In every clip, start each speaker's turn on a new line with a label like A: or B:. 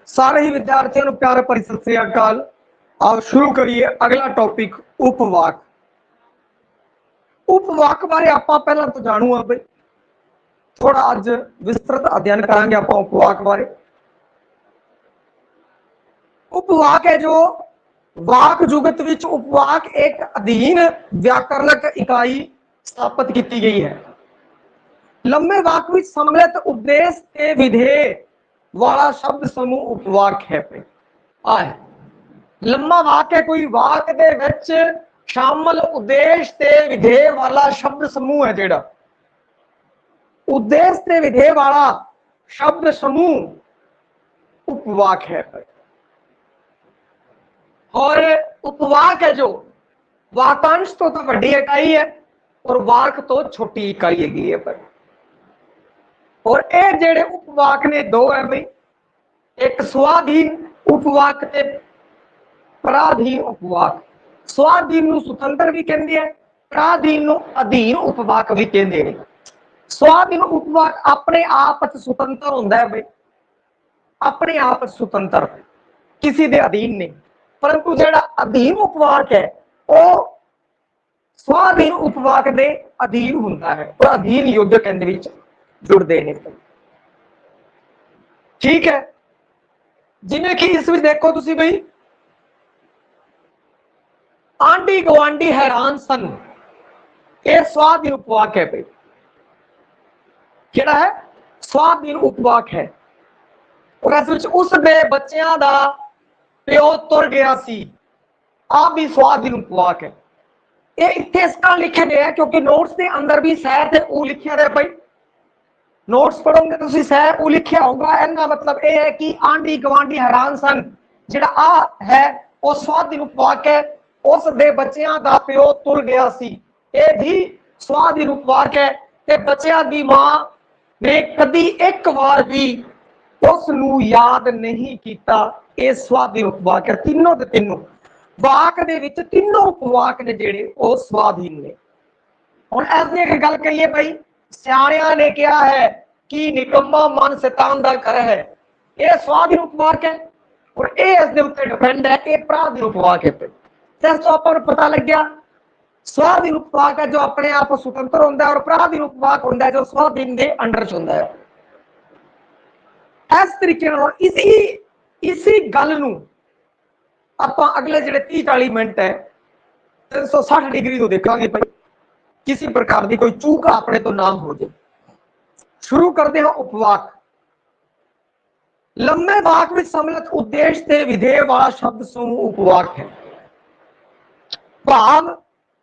A: सारे ही विद्यार्थियों को प्यार भरी सत श्री अकाल। आओ शुरू करिए अगला टॉपिक उपवाक। उपवाक बारे आपां पहला तो जानू है भाई, थोड़ा अज विस्तृत अध्ययन करांगे आपां उपवाक बारे। उपवाक है जो वाक जुगत विच उपवाक एक अधीन व्याकरणक इकाई स्थापित की गई है। लंबे वाक विच सम्मिलित उद्देश्य ते विधेय वाला शब्द समूह उपवाक है। आए लंबा वाक है कोई वाक दे विच शामिल उद्देश्य ते विधेय वाला शब्द समूह है। जेड़ा उद्देश्य ते विधेय वाला शब्द समूह उपवाक है। और उपवाक है जो वाकांश तो बड़ी इकाई है और वाक तो छोटी इकाई है पर। और ये जेड़े उपवाक ने दो है भाई, एक स्वाधीन उपवाक ते पराधीन उपवाक। स्वाधीन नूं सुतंत्र भी कहंदे हैं, पराधीन नूं अधीन उपवाक भी कहंदे हैं। स्वाधीन उपवाक अपने आप सुतंत्र हुंदा है भाई, अपने आप सुतंत्र, किसी दे अधीन नहीं। परंतु जेड़ा अधीन उपवाक है वह स्वाधीन उपवाक दे अधीन हुंदा है और अधीन युद्ध केंद्र विच जुड़ते हैं। ठीक है, जिवें कि इस विच देखो तुसीं बई, आंडी गवांडी हैरान सन, यह स्वाधीन उपवाक है भाई। केड़ा है? स्वाधीन उपवाक है। और इस विच उस दे बच्चों दा प्यो तुर गया सी, आ भी स्वाधीन उपवाक है। ये इत्थे इस तरह लिखे गए हैं क्योंकि नोट्स के अंदर भी सह ते ऊ लिखिया है भाई। नोट्स पढ़ोगे तुसीं सह ऊ लिखिया होगा, इनका मतलब यह है कि आंडी गवांडी हैरान सन जिहड़ा आ है वो स्वाधीन उपवाक है। उस दे बच्चों का प्यो तुर गया सी, ये भी स्वाधीन उपवाक है। ते बच्चों की मां ने कदी एक बार भी उसनू याद नहीं किया, ये स्वाधीन उपवाक है। तीनों के तीनों वाक दे विच तीनों उपवाक ने जेड़े वो स्वाधीन ने। हुण ऐसी एक गल कहिए भाई, सियाणियां ने कहा है कि निकम्मा मन शैतान दा घर है, ये स्वाधीन उपवाक है। और ये इस दे उत्ते डिपेंड है, ये पराधीन उपवाक है। तो आपको पता लग गया, स्वाधीन उपवाक है जो अपने आप स्वतंत्र होता है और पराधीन उपवाक होता है जो स्वाधीन के अंडर च होता है। इस तरीके इसी गल नूं आपां अगले जिहड़े 30-40 मिनट है 360 डिग्री तो देखांगे भाई, किसी प्रकार की कोई चूक अपने तो ना हो जाए। शुरू करते हैं उपवाक। लंबे वाक में सम्मिलित उद्देश्य ते विधेय वाला शब्द समूह उपवाक है। भाव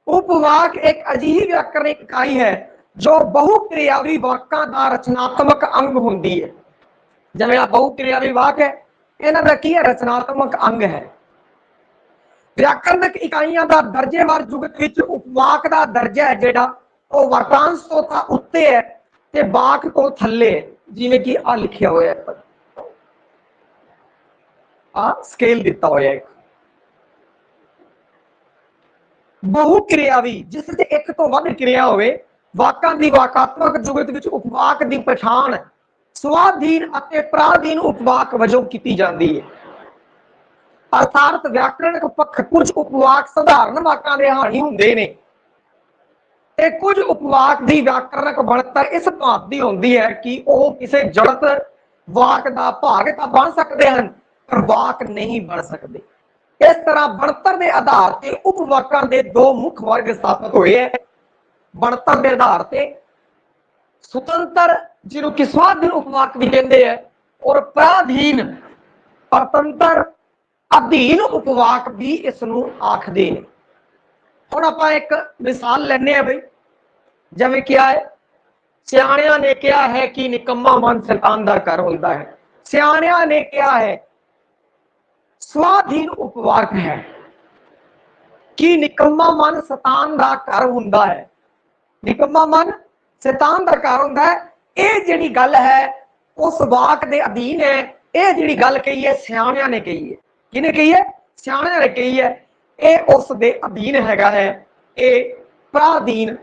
A: उपवाक एक अजीब व्याकरणिक इकाई है जो बहुक्रियावी वाकां दा रचनात्मक अंग हुंदी है। जिवें बहुक्रियावी वाक है, इन्हां दा की है? रचनात्मक अंग है। व्याकरणिक इकाइयां दा दर्जेवार जुगत विच उपवाक दा दर्जा है जेड़ा वो वाकांश तो उत्ते है ते वाक तो थल्ले है। जिवें कि आ लिखिया होया है, आ स्केल दिता होया है। बहुक्रियावी जिस ते एक तो वध क्रिया होवे, वाकां दी वाकात्मक जुगत विच उपवाक दी पछाण स्वाधीन अते पराधीन उपवाक वजों की जाती है। अर्थात व्याकरणिक पक्ष कुछ उपवाक साधारण वाकां दे हाणी हुंदे ने ते कुछ उपवाक दी व्याकरणिक बनतर इस भात दी हुंदी है कि वह किसी जड़त वाक दा भाग तां बन सकते हैं पर वाक नहीं बन सकते। इस तरह बनतर के आधार पर उपवाकां दे दो मुख्य वर्ग स्थापित हुए हैं। बनतर के आधार पर सुतंत्र जिन्हों कि स्वाधीन उपवाक भी कहते हैं और पराधीन परतंत्र अधीन उपवाक भी इसनूं आखदे हैं। हुण आपां एक मिसाल लैने आ बई, जिवें क्या है, सियाणियां ने कहा है कि निकम्मा मन शैतान दा घर हुंदा है। सियाणियां ने कहा है, स्वाधीन उपवाक है कि निकम्मा मन शैतान दा घर हुंदा है। निकम्मा मन शैतान दा घर हुंदा है, ये जिहड़ी गल है उस वाक दे अधीन है। ये जिहड़ी गल कही है सियाणियां ने कही है। किने कही है? सियाणियां ने कही है। ये उस दे अधीन हैगा है, ये पराधीन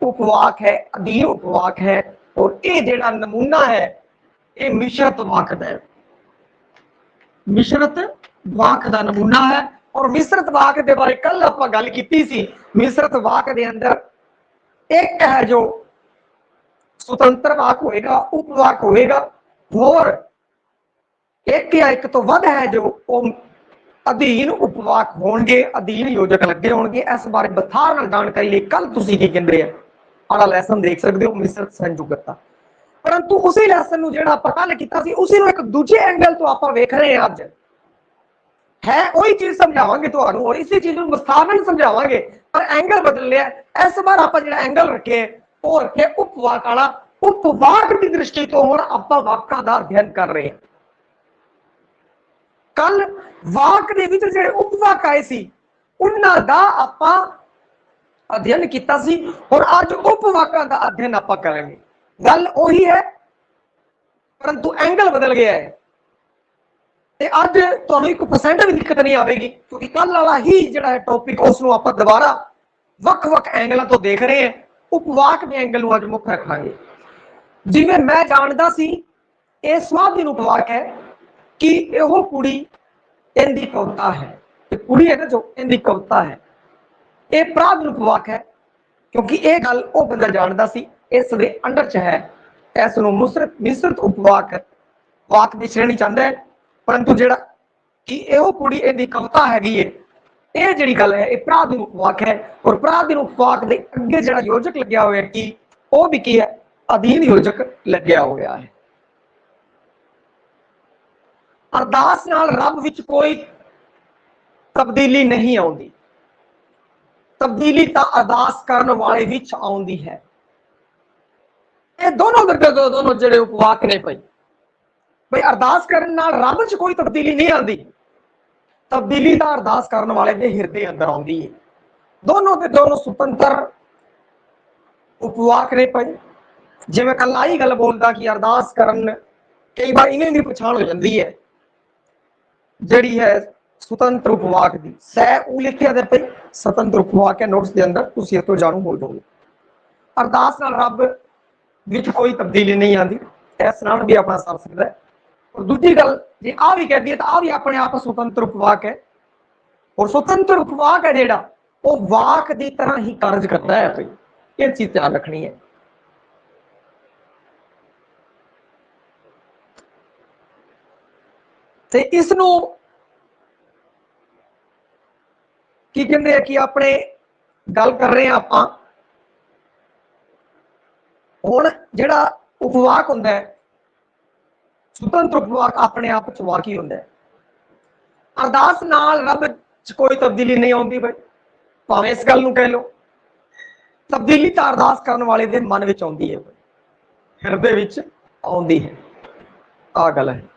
A: उपवाक है, अधीन उपवाक है। और ये जिहड़ा नमूना है ये मिश्रित वाक दा है। मिश्रित वाक का नमूना है। और मिश्रित वाक के बारे कल आप गल की सी। मिश्रित वाक के अंदर एक है जो स्वतंत्र वाक होएगा, उपवाक होएगा, और एक या एक तो वध है जो अधीन उपवाक होंगे, अधीन योजक लगे होंगे। इस बारे बथार जानकारी लिए कल तुसीं की कहंदे आला लैसन देख सकते हो, मिश्रित संयुगता। परंतु उसी लैसन नूं जिहड़ा आपां कल कीता सी उसी नूं एक दूजे एंगल तो आपां वेख रहे हैं। अज है वही चीज समझावांगे तुहानूं और इसी चीज नूं विस्तार नाल समझावांगे, पर एंगल बदल लिया। इस बार आपां जिहड़ा एंगल रखे वो रखे उपवाक वाला। उपवाक की दृष्टि तो हुण आपां वाकां दा अध्ययन कर रहे हैं। कल वाक दे विच जिहड़े उपवाक आए सी उन्हां दा आपां अध्ययन किया सी और अज उपवाकां दा अध्ययन आपां करांगे। गल उही है परंतु एंगल बदल गया है। अज तुहानूं 1% भी दिक्कत नहीं आएगी क्योंकि कल वाला ही जिहड़ा टॉपिक उसनूं आपां दोबारा वख-वख एंगलों तो देख रहे हैं। उपवाक के एंगल नूं अज मुख रखांगे। जिवें मैं जानदा सी ये स्वाधीन उपवाक है कि यह कुड़ी इहदी कविता है, कुड़ी है ना जो इहदी कविता है, ये प्राधीन उपवाक है क्योंकि यह गल वह बंदा जानदा सी। इस दे अंडर च है, इसनूं मिश्रित उपवाक वाक की श्रेणी चाहता है। परंतु जिहड़ा कि यह कुड़ी इहदी कविता हैगी है, यह जिहड़ी गल है यह प्राधीन उपवाक है। और प्राधीन उपवाक के अगे जिहड़ा योजक लग्या होया कि वह भी की है, अधीन योजक लग्या होया है। अरदास नाल रब विच कोई तब्दीली नहीं आउंदी, तब्दीली तो अरदास करने वाले विच आउंदी है। ये दोनों जिहड़े उपवाक ने भाई अरदास करने नाल रब च कोई तब्दीली नहीं आती, तब्दीली तो अरदास करने वाले दे हिरदे अंदर आउंदी है। दोनों के दोनों सुतंत्र उपवाक ने भाई। जिवें कल आई गल बोलदा कि अरदास करन कई बार इन्हें भी पछाण हो जाती है जिहड़ी है स्वतंत्र उपवाक की। सह लिखिया दे भाई स्वतंत्र उपवाक है नोट्स के अंदर, तुसीं इत्थों जाणू हो जाओगे। अरदास नाल रब विच कोई तब्दीली नहीं आती, इस नाल भी अपना सर सकता है। और दूसरी गल जे आ भी कह दी तो आ भी अपने आप स्वतंत्र उपवाक है। और स्वतंत्र उपवाक है जिहड़ा वो वाक की तरह ही कार्य करता है भाई, ये चीज ध्यान रखनी है। ते इसनूं की कहते हैं कि अपने गल कर रहे हैं आपां हुण जिहड़ा उपवाक हुंदा है स्वतंत्र उपवाक अपने आप च वाक ही हुंदा है। अरदास नाल रब च कोई तब्दीली नहीं आउंदी भाई, भावें इस गल नूं कह लो। तब्दीली तो अरदास करने वाले दे मन विच आउंदी है, हिरदे विच आउंदी है। आ गल है।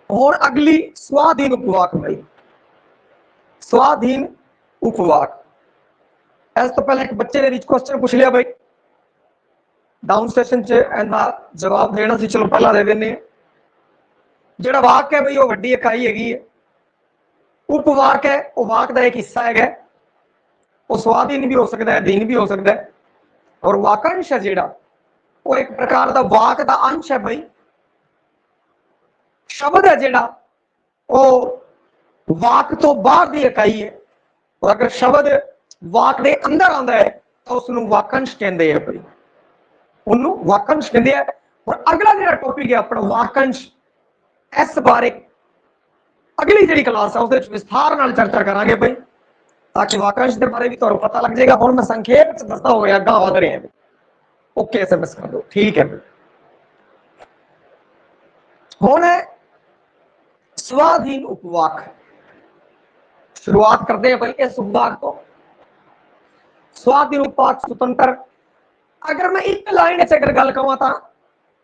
A: हुण अगली स्वाधीन उपवाक भाई, स्वाधीन उपवाक। इस तो पहले एक बच्चे ने क्वेश्चन पूछ लिया भाई डाउन स्टेशन च इहदा जवाब देना सी, चलो पहला दे देने। जिहड़ा वाक है भाई वो वड्डी इकाई हैगी है। उपवाक है वो वाक का एक हिस्सा है, वो स्वाधीन भी हो सकता है, अधीन भी हो सकता है। और वाकांश है जिहड़ा वो एक प्रकार का वाक का अंश है भाई। शब्द है जिहड़ा वो वाक तो बाहर की इकाई है, और अगर शब्द वाक के अंदर आता है तो उसनूं वाकंश कहते हैं भाई, उन्होंने वाकंश कहते हैं। और अगला जो टॉपिक है अपना वाकंश, इस बारे अगली जी क्लास है उस विस्तार नाल चर्चा करांगे भाई, ताकि वाकंश के बारे भी तुहानूं पता लग जाएगा। हुण मैं संखेप च दसदा हो गया, अगां वध रहे हैं। ओके SMS कर दो, ठीक है। हुण स्वाधीन उपवाक शुरुआत करते हैं भाई इस उपवाक को। स्वाधीन उपवाक स्वतंत्र, अगर मैं एक लाइन अगर गल कहां तो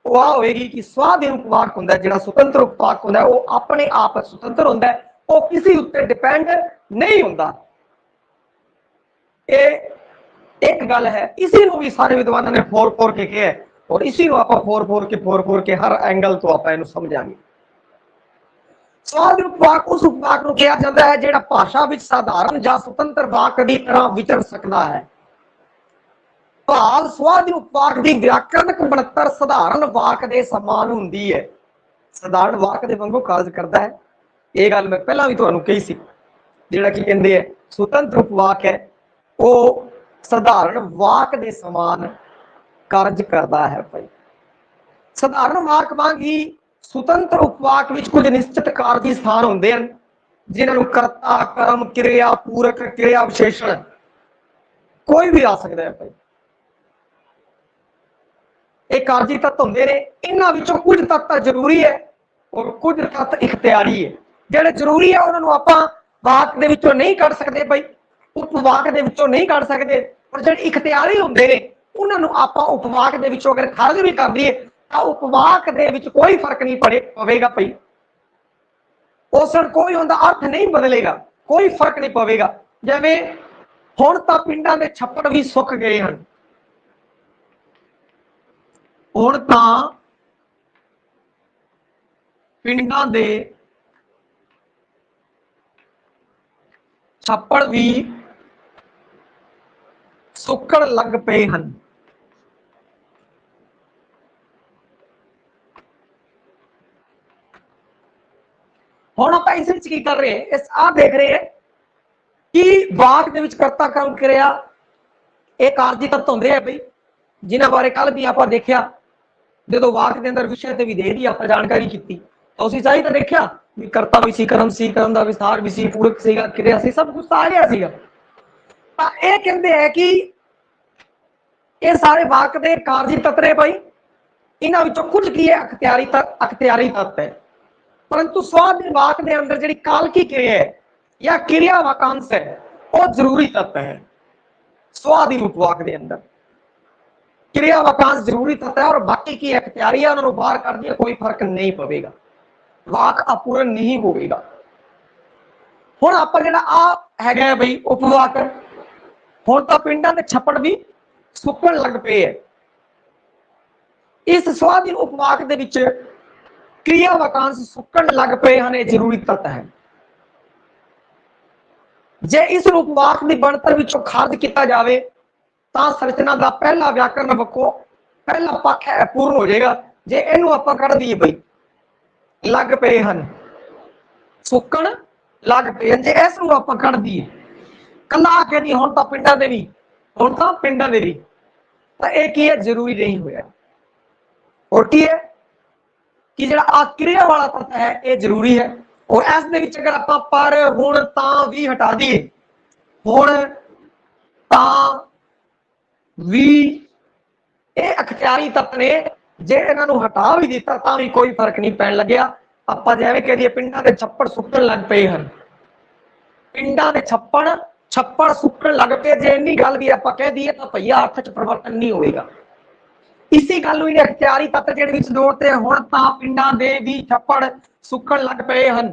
A: वो होएगी कि स्वाधीन उपवाक हुंदा है जिहड़ा स्वतंत्र उपवाक हुंदा है वो अपने आप स्वतंत्र हुंदा है, वो किसी उत्ते डिपेंड नहीं हुंदा। ये एक गल है, इसी को भी सारे विद्वानों ने फोर के कहा है और इसी को आप फोर के हर एंगल तो आप इहनूं समझांगे। स्वाधीन उपवाक उस उपवाक को कहा जाता है जिहड़ा भाषा विच साधारण या स्वतंत्र वाक की तरह विचर सकता है। ਭਾਵ ਸਵਾਧੀਨ ਉਪਵਾਕ ਦੀ ਵਿਆਕਰਨਕ ਬਣਤਰ ਸਧਾਰਨ ਵਾਕ ਦੇ ਸਮਾਨ ਹੁੰਦੀ ਹੈ। ਸਧਾਰਨ ਵਾਕ ਦੇ ਵਾਂਗੂ ਕਾਰਜ ਕਰਦਾ ਹੈ। ਇਹ ਗੱਲ ਮੈਂ ਪਹਿਲਾਂ ਵੀ ਤੁਹਾਨੂੰ ਕਹੀ ਸੀ। ਜਿਹੜਾ ਕੀ ਕਹਿੰਦੇ ਹੈ ਸੁਤੰਤਰ ਉਪਵਾਕ ਹੈ ਉਹ ਸਧਾਰਨ ਵਾਕ ਦੇ ਸਮਾਨ ਕਾਰਜ ਕਰਦਾ ਹੈ। ਭਾਈ ਸਧਾਰਨ ਵਾਕ ਵਾਂਗ ਹੀ ਸੁਤੰਤਰ ਉਪਵਾਕ ਵਿੱਚ ਕੁਝ ਨਿਸ਼ਚਿਤ ਕਾਰਜੀ ਸਥਾਨ ਹੁੰਦੇ ਹਨ, ਜਿਨ੍ਹਾਂ ਨੂੰ ਕਰਤਾ, ਕਰਮ, ਕਿਰਿਆ, ਪੂਰਕ, ਕਿਰਿਆ ਵਿਸ਼ੇਸ਼ਣ ਕੋਈ ਵੀ ਆ ਸਕਦਾ ਹੈ। ਭਾਈ ਇਹ ਕਾਰਜੀ ਤੱਤ ਹੁੰਦੇ ਨੇ। ਇਹਨਾਂ ਵਿੱਚੋਂ ਕੁਝ ਤੱਤ ਜ਼ਰੂਰੀ ਹੈ ਔਰ ਕੁਝ ਤੱਤ ਇਖਤਿਆਰੀ ਹੈ। ਜਿਹੜੇ ਜ਼ਰੂਰੀ ਹੈ ਉਹਨਾਂ ਨੂੰ ਆਪਾਂ ਵਾਕ ਦੇ ਵਿੱਚੋਂ ਨਹੀਂ ਕੱਢ ਸਕਦੇ, ਭਾਈ ਉਪਵਾਕ ਦੇ ਵਿੱਚੋਂ ਨਹੀਂ ਕੱਢ ਸਕਦੇ। ਪਰ ਜਿਹੜੇ ਇਖਤਿਆਰੀ ਹੁੰਦੇ ਨੇ ਉਹਨਾਂ ਨੂੰ ਆਪਾਂ ਉਪਵਾਕ ਦੇ ਵਿੱਚੋਂ ਅਗਰ ਖਾਰਜ ਵੀ ਕਰ ਦਈਏ ਤਾਂ ਉਪਵਾਕ ਦੇ ਵਿੱਚ ਕੋਈ ਫਰਕ ਨਹੀਂ ਪਵੇਗਾ। ਭਾਈ ਉਸ ਨਾਲ ਕੋਈ ਉਹਦਾ ਅਰਥ ਨਹੀਂ ਬਦਲੇਗਾ, ਕੋਈ ਫਰਕ ਨਹੀਂ ਪਵੇਗਾ। ਜਿਵੇਂ ਹੁਣ ਤਾਂ ਪਿੰਡਾਂ ਦੇ ਛੱਪੜ ਵੀ ਸੁੱਕ ਗਏ ਹਨ। ਹੁਣ ਤਾਂ ਪਿੰਡਾਂ ਦੇ ਛੱਪੜ ਵੀ ਸੁੱਕਣ ਲੱਗ ਪਏ ਹਨ। ਹੁਣ ਆਪਾਂ ਇਸ ਵਿੱਚ ਕੀ ਕਰ ਰਹੇ ਹਾਂ, ਇਸ ਆ ਦੇਖ ਰਹੇ ਹਾਂ ਕਿ ਵਾਕ ਦੇ ਵਿੱਚ ਕਰਤਾ, ਕਰਮ, ਕਿਰਿਆ ਇਹ ਕਾਰਜੀ ਤੱਤ ਹੁੰਦੇ ਆ ਬਈ, ਜਿਨ੍ਹਾਂ ਬਾਰੇ ਕੱਲ ਵੀ ਆਪਾਂ ਦੇਖਿਆ। ਜਦੋਂ ਵਾਕ ਦੇ ਅੰਦਰ ਵਿਸ਼ੇ ਤੇ ਵਿਧੇਯ ਦੀ ਆਪਾਂ ਜਾਣਕਾਰੀ ਕੀਤੀ ਤਾਂ ਉਸੇ ਚਾਹੀ ਤਾਂ ਦੇਖਿਆ ਵੀ ਕਰਤਾ ਵੀ ਸੀ, ਕਰਮ ਸੀ, ਕਰਮ ਦਾ ਵਿਸਥਾਰ ਵੀ ਸੀ, ਪੂਰਕ ਸੀਗਾ, ਕਿਰਿਆ ਸੀ, ਸਭ ਕੁਝ ਆ ਗਿਆ ਸੀਗਾ। ਤਾਂ ਇਹ ਕਹਿੰਦੇ ਹੈ ਕਿ ਇਹ ਸਾਰੇ ਵਾਕ ਦੇ ਕਾਰਜੀ ਤੱਤ ਨੇ ਭਾਈ। ਇਹਨਾਂ ਵਿੱਚੋਂ ਕੁਝ ਕੀ ਹੈ ਅਖਤਿਆਰੀ ਤੱਤ ਹੈ, परंतु स्वाधीन वाक के अंदर जी कालकी क्रिया है या क्रिया वाकांश है वो जरूरी तत्व है। स्वाधीन उपवाक के अंदर क्रिया वाकांश जरूरी तत्व है और बाकी की अख्तियारी उन्होंने बाहर कर दिया, कोई फर्क नहीं पवेगा, वाक अपूर्ण नहीं होगा। हुण आपां जिहड़ा आ हैगा बई उपवाक, हुण तां पिंडां दे छप्पड़ भी सुक्कण लग पे है। इस स्वाधीन उपवाक दे विच क्रिया वाकांश सुक्कण लग पे हैं, जरूरी तत्व है। जे इस उपवाक की बनतर विचों खारिज किया जाए तो संरचना का पहला व्याकरण वक्को पहला पक्ष है पूर्ण हो जाएगा। जे इनू आपां कढ़ दईए बई लग पे हैं, सुक्कण लग पे हैं, जे इस नूं आपां कढ़ दईए कल्ला आके नहीं हुण तां पिंडां दे भी, हुण तां पिंडां दे भी, तां इह की है जरूरी नहीं होया। और की है कि जिहड़ा आ क्रिया वाला तत्व है ये जरूरी है। और इस दे विच अगर आपां पर हुण तां भी हटा दईए, हुण तां भी ये अख्तियारी तत्व ने, जे इन्हां नूं हटा भी दिता तां भी कोई फर्क नहीं पैण लग्या। आपां जिवें कह दईए पिंडां दे छप्पड़ सुक्कण लग पए हन, पिंडां दे छप्पड़ सुक्कण लग पे, जे इन्नी गल भी आपां कह दईए तां भईया अर्थ च परिवर्तन नहीं होएगा। इसी गल नूं अख्तियारी तत्व जिहड़े विच जोड़ते हुण तां पिंडां दे भी छप्पड़ सुक्कण लग पए हन।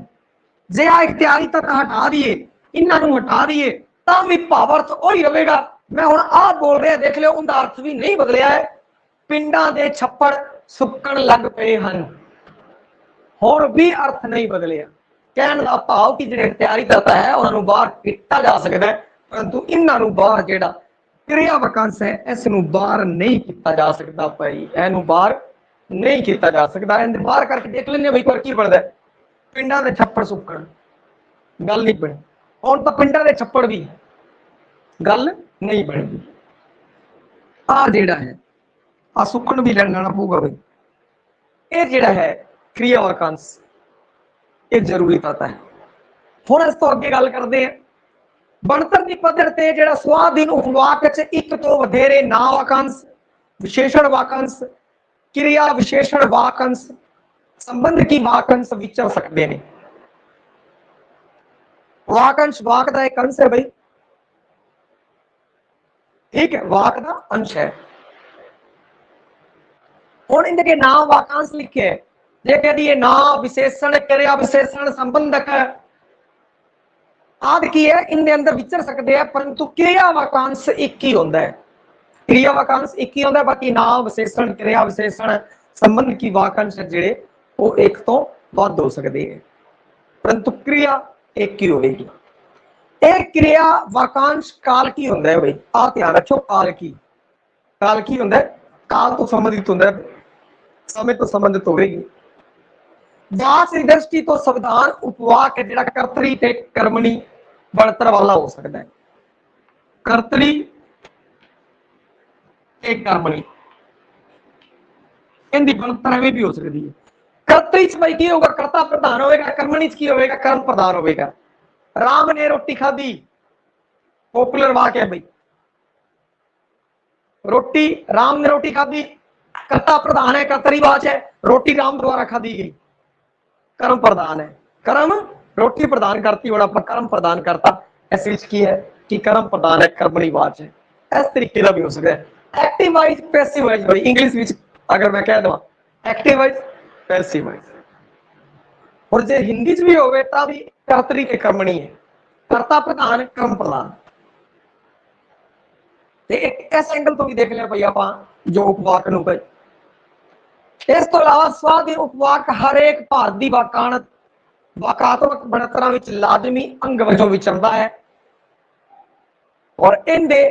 A: जे आ अख्तियारी तत्व हटा दईए, इन्हां नूं हटा दईए तां भी भावार्थ ओही रहेगा। मैं हुण आ बोल रहा, देख लिओ उनका अर्थ भी नहीं बदलिया है। पिंडां दे छप्पड़ सुक्कण लग पे हन, हुण भी अर्थ नहीं बदलिया। कहण दा भाव कि जिहड़े अख्तियारी तत्व है उन्हां नूं बाहर कीता जा सकदा है, परंतु इन्हां नूं बाहर जिहड़ा क्रिया वाकांश है इस नूं बाहर नहीं किया जा सकता। भाई इहनूं बाहर नहीं किया जा सकता। इहनूं बाहर करके देख लैंदे भाई पर की बनदा है। पिंडां दे छप्पड़ सुक्कण गल नहीं बनी, हुण तां पिंडां दे छप्पड़ भी गल नहीं बनी। आ जिहड़ा है आ सुक्कण भी लैणा पऊगा भाई। ये जिहड़ा है क्रिया वाकांश ये जरूरी तत्व है। हुण इस तो अगे गल करदे हैं बनतर की पद्धर ते जिहड़ा स्वाधीन उपवाक च एक तो वधेरे नाम वाकांश, विशेषण वाकांश, क्रिया विशेषण वाकांश, संबंध की वाकांश विचर सकते हैं। वाकांश वाक का एक अंश है भाई, ठीक है, वाक का अंश है। हुण इनके नाम वाकांश लिखे है, जे कह दिए नाम विशेषण, क्रिया विशेषण, संबंधक आदि की है, इनके अंदर विचर सकते हैं, परंतु क्रिया वाकांश एक ही होता है। क्रिया वाकांश एक ही होता है, बाकी नाम विशेषण, क्रिया विशेषण, संबंध की वाकांश जिहड़े वो एक तो वध हो सकते हैं, परंतु क्रिया एक ही होगी। एक क्रिया वाकांश काल की होता है भाई, आ ध्यान रखो काल की। काल की होंगे, काल तो संबंधित होंगे, समय तो संबंधित होगी। जांच की दृष्टि तो संविधान उपवाक है जिहड़ा कर्तरी ते कर्मणी बनतर वाला हो सकता है। कर्तरी ते कर्मणी इनकी बनतर एवं भी हो सकती है। कर्तरी च भाई की होगा, कर्ता प्रधान होगा, कर्मणी च की होगा, कर्म प्रधान होगा। राम ने रोटी खाधी, पॉपुलर वाक है भाई, रोटी राम ने रोटी खाधी, कर्ता प्रधान है, कर्तरीवाच है, रोटी राम द्वारा खाधी गई, कर्म प्रधान है। कर्म रोटी प्रदान करती और आप कर्म प्रदान करता, इस की है कि कर्म प्रदान है, कर्मणीवाच है। इस तरीके का भी हो सकता है। एक्टिव वाइज पैसिव वाइज भाई इंग्लिश में अगर मैं कह दूं एक्टिव वाइज पैसिव वाइज, और जो हिंदी च भी होवे ता भी कर्तरी ते कर्मणी है, कर्ता प्रधान कर्म प्रधान। एक इस एंगल तो भी देख लिया भाई आप जो उपवाक नूं भाई। इस तो इलावा स्वाधीन उपवाक हर एक भारत की वाकात्मक बनतरां विच लाजमी अंग वजों विचरदा है, और इनदे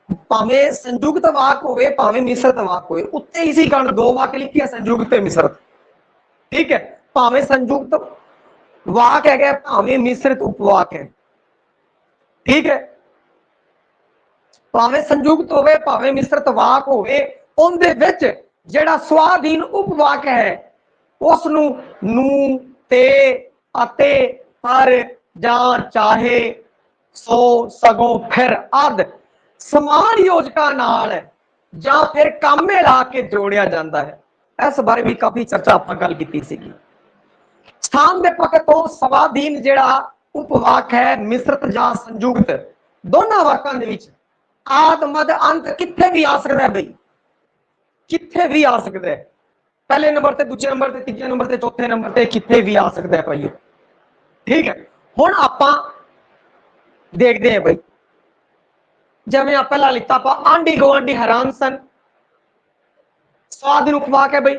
A: भावें संयुक्त वाक होवे भावें मिश्रित वाक होवे, उत्ते इसी कारण दो वाक लिखी है, संयुक्त ते मिश्रित। ठीक है, भावें संयुक्त वाक है भावें मिश्रित उपवाक है। ठीक है, भावें संयुक्त होवे भावें मिश्रित वाक होवे, उनदे विच जिहड़ा स्वाधीन उपवाक है उसनूं नूं ते अते पर जां चाहे सो सगों फिर आदि समान योजका नाल जां फिर काम में ला के जोड़िया जाता है। इस बारे भी काफी चर्चा आपां गल कीती सीगी। स्थान दे पक्ष तो स्वाधीन जिहड़ा उपवाक है मिश्रित जां संयुक्त दोनों वाकां दे विच आद मद अंत किथे भी आ सकता है भाई, किथे भी आ सकता है। पहले नंबर ते दूजे नंबर ते तीजे नंबर ते चौथे नंबर ते किथे भी आ सकता है भाई। ठीक है, हुण आपां देखते हैं भाई, जिवें पहला लिखता आप आंडी गुआंढी हैरान सन, स्वाधीन उपवाक है भाई।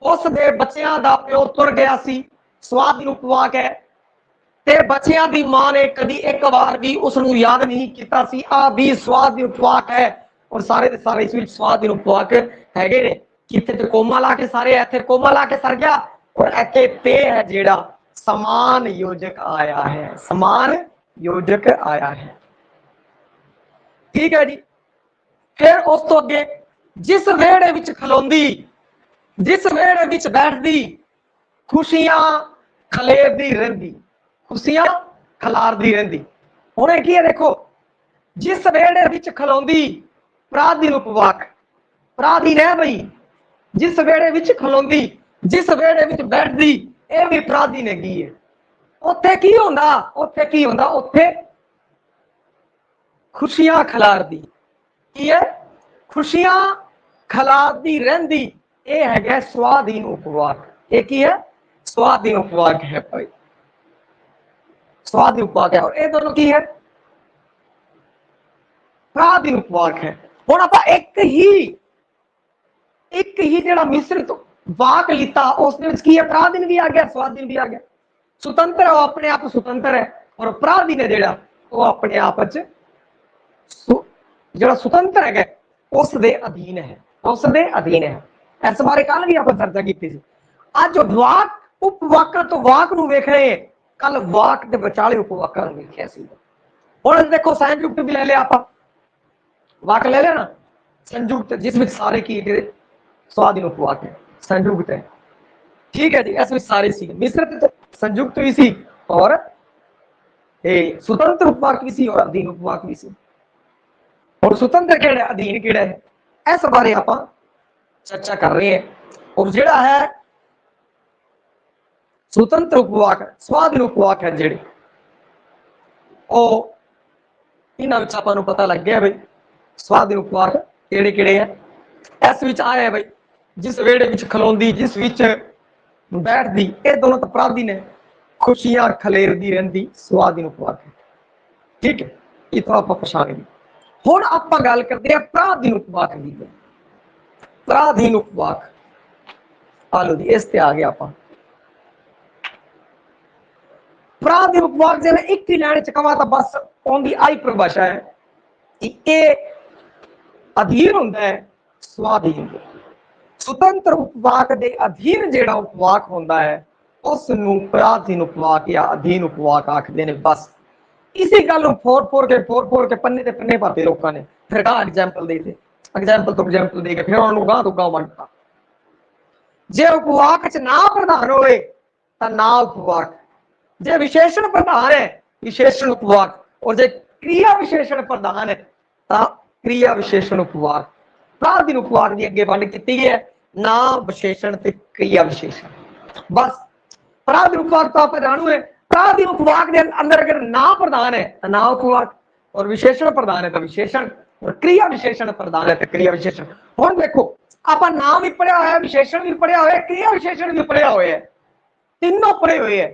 A: उस दे बच्चियां दा प्यो तुर गया सी, स्वाधीन उपवाक है। ते बच्चियां दी मां ने कदी एक बार भी उसनूं याद नहीं किया सी, आ भी स्वाधीन उपवाक है। और सारे दे सारे इस विच स्वाधीन उपवाक हैगे ने। किथे ते कोमा ला के सारे इत्थे कोमा ला के सर गया, और इत्थे ते है जिहड़ा समान योजक आया है, समान योजक आया है। ठीक है जी, फिर उस तो अगे जिस वेड़े विच खलोंदी, जिस वेड़े विच बैठदी खुशियां खलेरदी रहिंदी, खुशियां खलारदी रहिंदी। हुणे की है देखो, जिस वेड़े विच खलोंदी प्राधीन उपवाक, प्राधीन है भाई, जिस वेड़े विच खलोंदी जिस वेड़े विच बैठदी यह भी प्राधीन हैगी है। उत्थे की होंदा, उत्थे की होंदा, उत्थे खुशियां खलारदी की है, खुशियां खलारदी रहिंदी, यह है स्वाधीन उपवाक। एक ही है स्वाधीन उपवाक है भाई, स्वाधीन उपवाक है। और ये दोनों की है प्राधीन उपवाक है। हुण आपां एक ही जिहड़ा मिश्रित वाक लिता उसदे विच की है, प्राधीन भी आ गया स्वाधीन भी आ गया। सुतंत्र है, वो अपने आप सुतंत्र है, और प्राधीन है जिहड़ा वो अपने आप च जिहड़ा सुतंत्र है उसदे अधीन है, उसदे अधीन है। इस बारे कल भी आपां चर्चा कीती सी। अज वाक उपवाक तो वाक नूं वेख रहे हैं, कल वाक दे विचाले उपवाकां नूं वेखिया सी। हुण देखो संयुक्त भी ले लिया आपां, वाक ले लिया ना संयुक्त, जिसमें सारे की स्वाधीन उपवाक है, संयुक्त है। ठीक है जी, इसमें सारे सी मिश्रित संयुक्त भी सी और स्वतंत्र उपवाक भी सी और अधीन उपवाक भी सी। और स्वतंत्र केड़ा अधीन केड़ा है, इस बारे आप चर्चा कर रहे हैं। और जिहड़ा है स्वतंत्र उपवाक स्वाधीन उपवाक है जिहड़े इन्हां विच आपां नूं पता लग गया भाई स्वाधीन उपवाक केड़े केड़े है। इस विच आया है भाई जिस वेड़े विच खलोंदी जिस विच बैठदी, ये दोनों तो प्राधीन है, खुशियां खलेरदी रहिंदी स्वाधीन उपवाक है। ठीक है, इतना आप पछाण गए। हुण आपां गल करदे आ प्राधीन उपवाक दी। प्राधीन उपवाक आलो जी, इस ते आ गया आपां। प्राधीन उपवाक जिवें एक ही लाइन च कहां तां बस उहदी आई परिभाषा है कि अधीन हुंदा है स्वाधीन दे। सुतंत्र उपवाक दे अधीन जिहड़ा उपवाक हुंदा है उस नूं पराधीन उपवाक या अधीन उपवाक आखदे ने। बस इसी गल फोड़ के पन्ने ते पन्ने भरते लोगों ने, फिर गां एग्जाम्पल दे एग्जाम्पल दे के फिर उन्होंने गां तो गां वंडता। जे उपवाक च ना प्रधान होए तां ना उपवाक, जे विशेषण प्रधान है विशेषण उपवाक, और जे क्रिया विशेषण प्रधान है तां क्रिया विशेषण उपवाक। प्राधीन उपवाक की अगे वंड की है नाम विशेषण ते क्रिया विशेषण। बस प्राधीन उपवाक तो आप जानू है, प्राधीन उपवाक के अंदर अगर ना प्रधान है तो ना उपवाक, और विशेषण प्रधान है तो विशेषण, और क्रिया विशेषण प्रधान है तो क्रिया विशेषण। हुण देखो आप नाम भी पढ़िया होया, विशेषण भी पढ़िया होया, क्रिया विशेषण भी पढ़िया होया, तीनों पढ़े हुए है।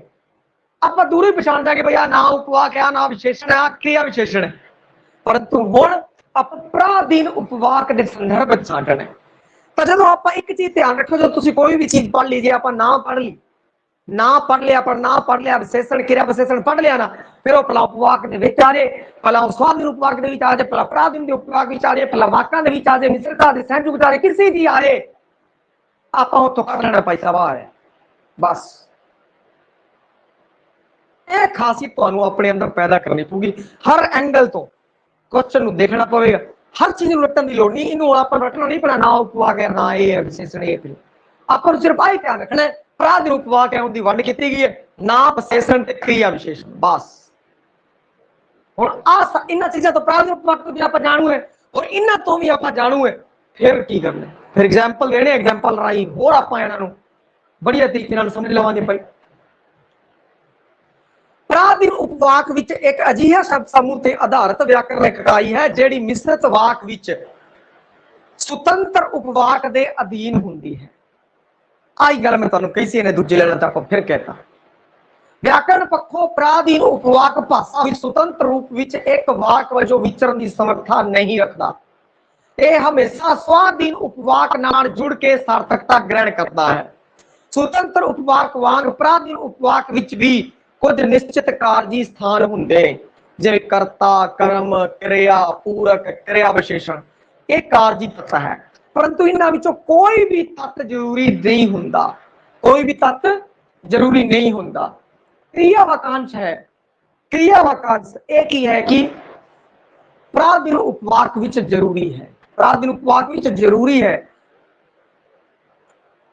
A: आप दूर ही पछाण जाएंगे भैया ना उपवाक है, ना विशेषण है, क्रिया विशेषण है। परंतु हुण आप प्राधीन उपवाक के संदर्भ में छांटना है। तो जो आप एक चीज ध्यान रखो, जो तुम कोई भी चीज पढ़ लीजिए, आप ना पढ़ ली, ना पढ़ लिया, पर ना पढ़ लिया विशेषण क्रिया विशेषण पढ़ लिया ना, फिर वो भला उपवाक के विच आ जाए, भला स्वाधीन उपवाक के विच आ जाए, भला प्राधीन के उपवाक विच आ जाए, भला वाकां दे विच आ जाए, मिश्रता दे संयुक्त विच आ जाए, किसी दी आ जाए, आपां उत्थों कढ लेना पैसा बाहर है। बस ये खासियत तुहानूं अपने अंदर पैदा करनी पऊगी। हर एंगल तो क्वेश्चन नूं देखना पवेगा, हर चीज नूं रटण दी लोड़ नहीं। इनू आपां रटना नहीं पैना ना उपवाक है ना ये विशेषण है, आपां नूं सिर्फ आही ध्यान रखना है प्राधीन उपवाक है उनकी वंड की गई है ना विशेषण ते क्रिया विशेषण। बस हुण आ इन्हां चीज़ां तो प्राधीन उपवाक तो भी आपां जानू है, और इन्हां तो भी आपां जानू है। फिर की करना, फिर एग्जाम्पल देने, एग्जाम्पल राही होर आपां इन्हां नूं बढ़िया तरीके नाल समझ लवांगे। भाई प्राधीन उपवाक विच एक अजिहा शब्द समूह ते आधारित व्याकरण इकाई है जिहड़ी मिश्रित वाक विच सुतंत्र उपवाक दे अधीन हुंदी है। आई गल मैं तुहानूं कही सी, इहने दूजे लेना तो फिर कहता। व्याकरण पक्षों प्राधीन उपवाक भाषा विच सुतंत्र रूप विच एक वाक वजों विचरण की समर्था नहीं रखता। यह हमेशा स्वाधीन उपवाक नाल जुड़ के सार्थकता ग्रहण करता है। सुतंत्र उपवाक वांग प्राधीन उपवाक विच भी कुछ निश्चित कारजी स्थान हुंदे, जिवें कर्ता, कर्म, क्रिया, पूरक, क्रिया विशेषण, एक कारजी तत्व है। परंतु इन्हां विचों कोई भी तत्व जरूरी नहीं हुंदा, कोई भी तत्व जरूरी नहीं हुंदा। क्रिया वाकांश है, क्रिया वाकांश एक ही है कि प्राधीन उपवाक विच जरूरी है, प्राधीन उपवाक विच जरूरी है,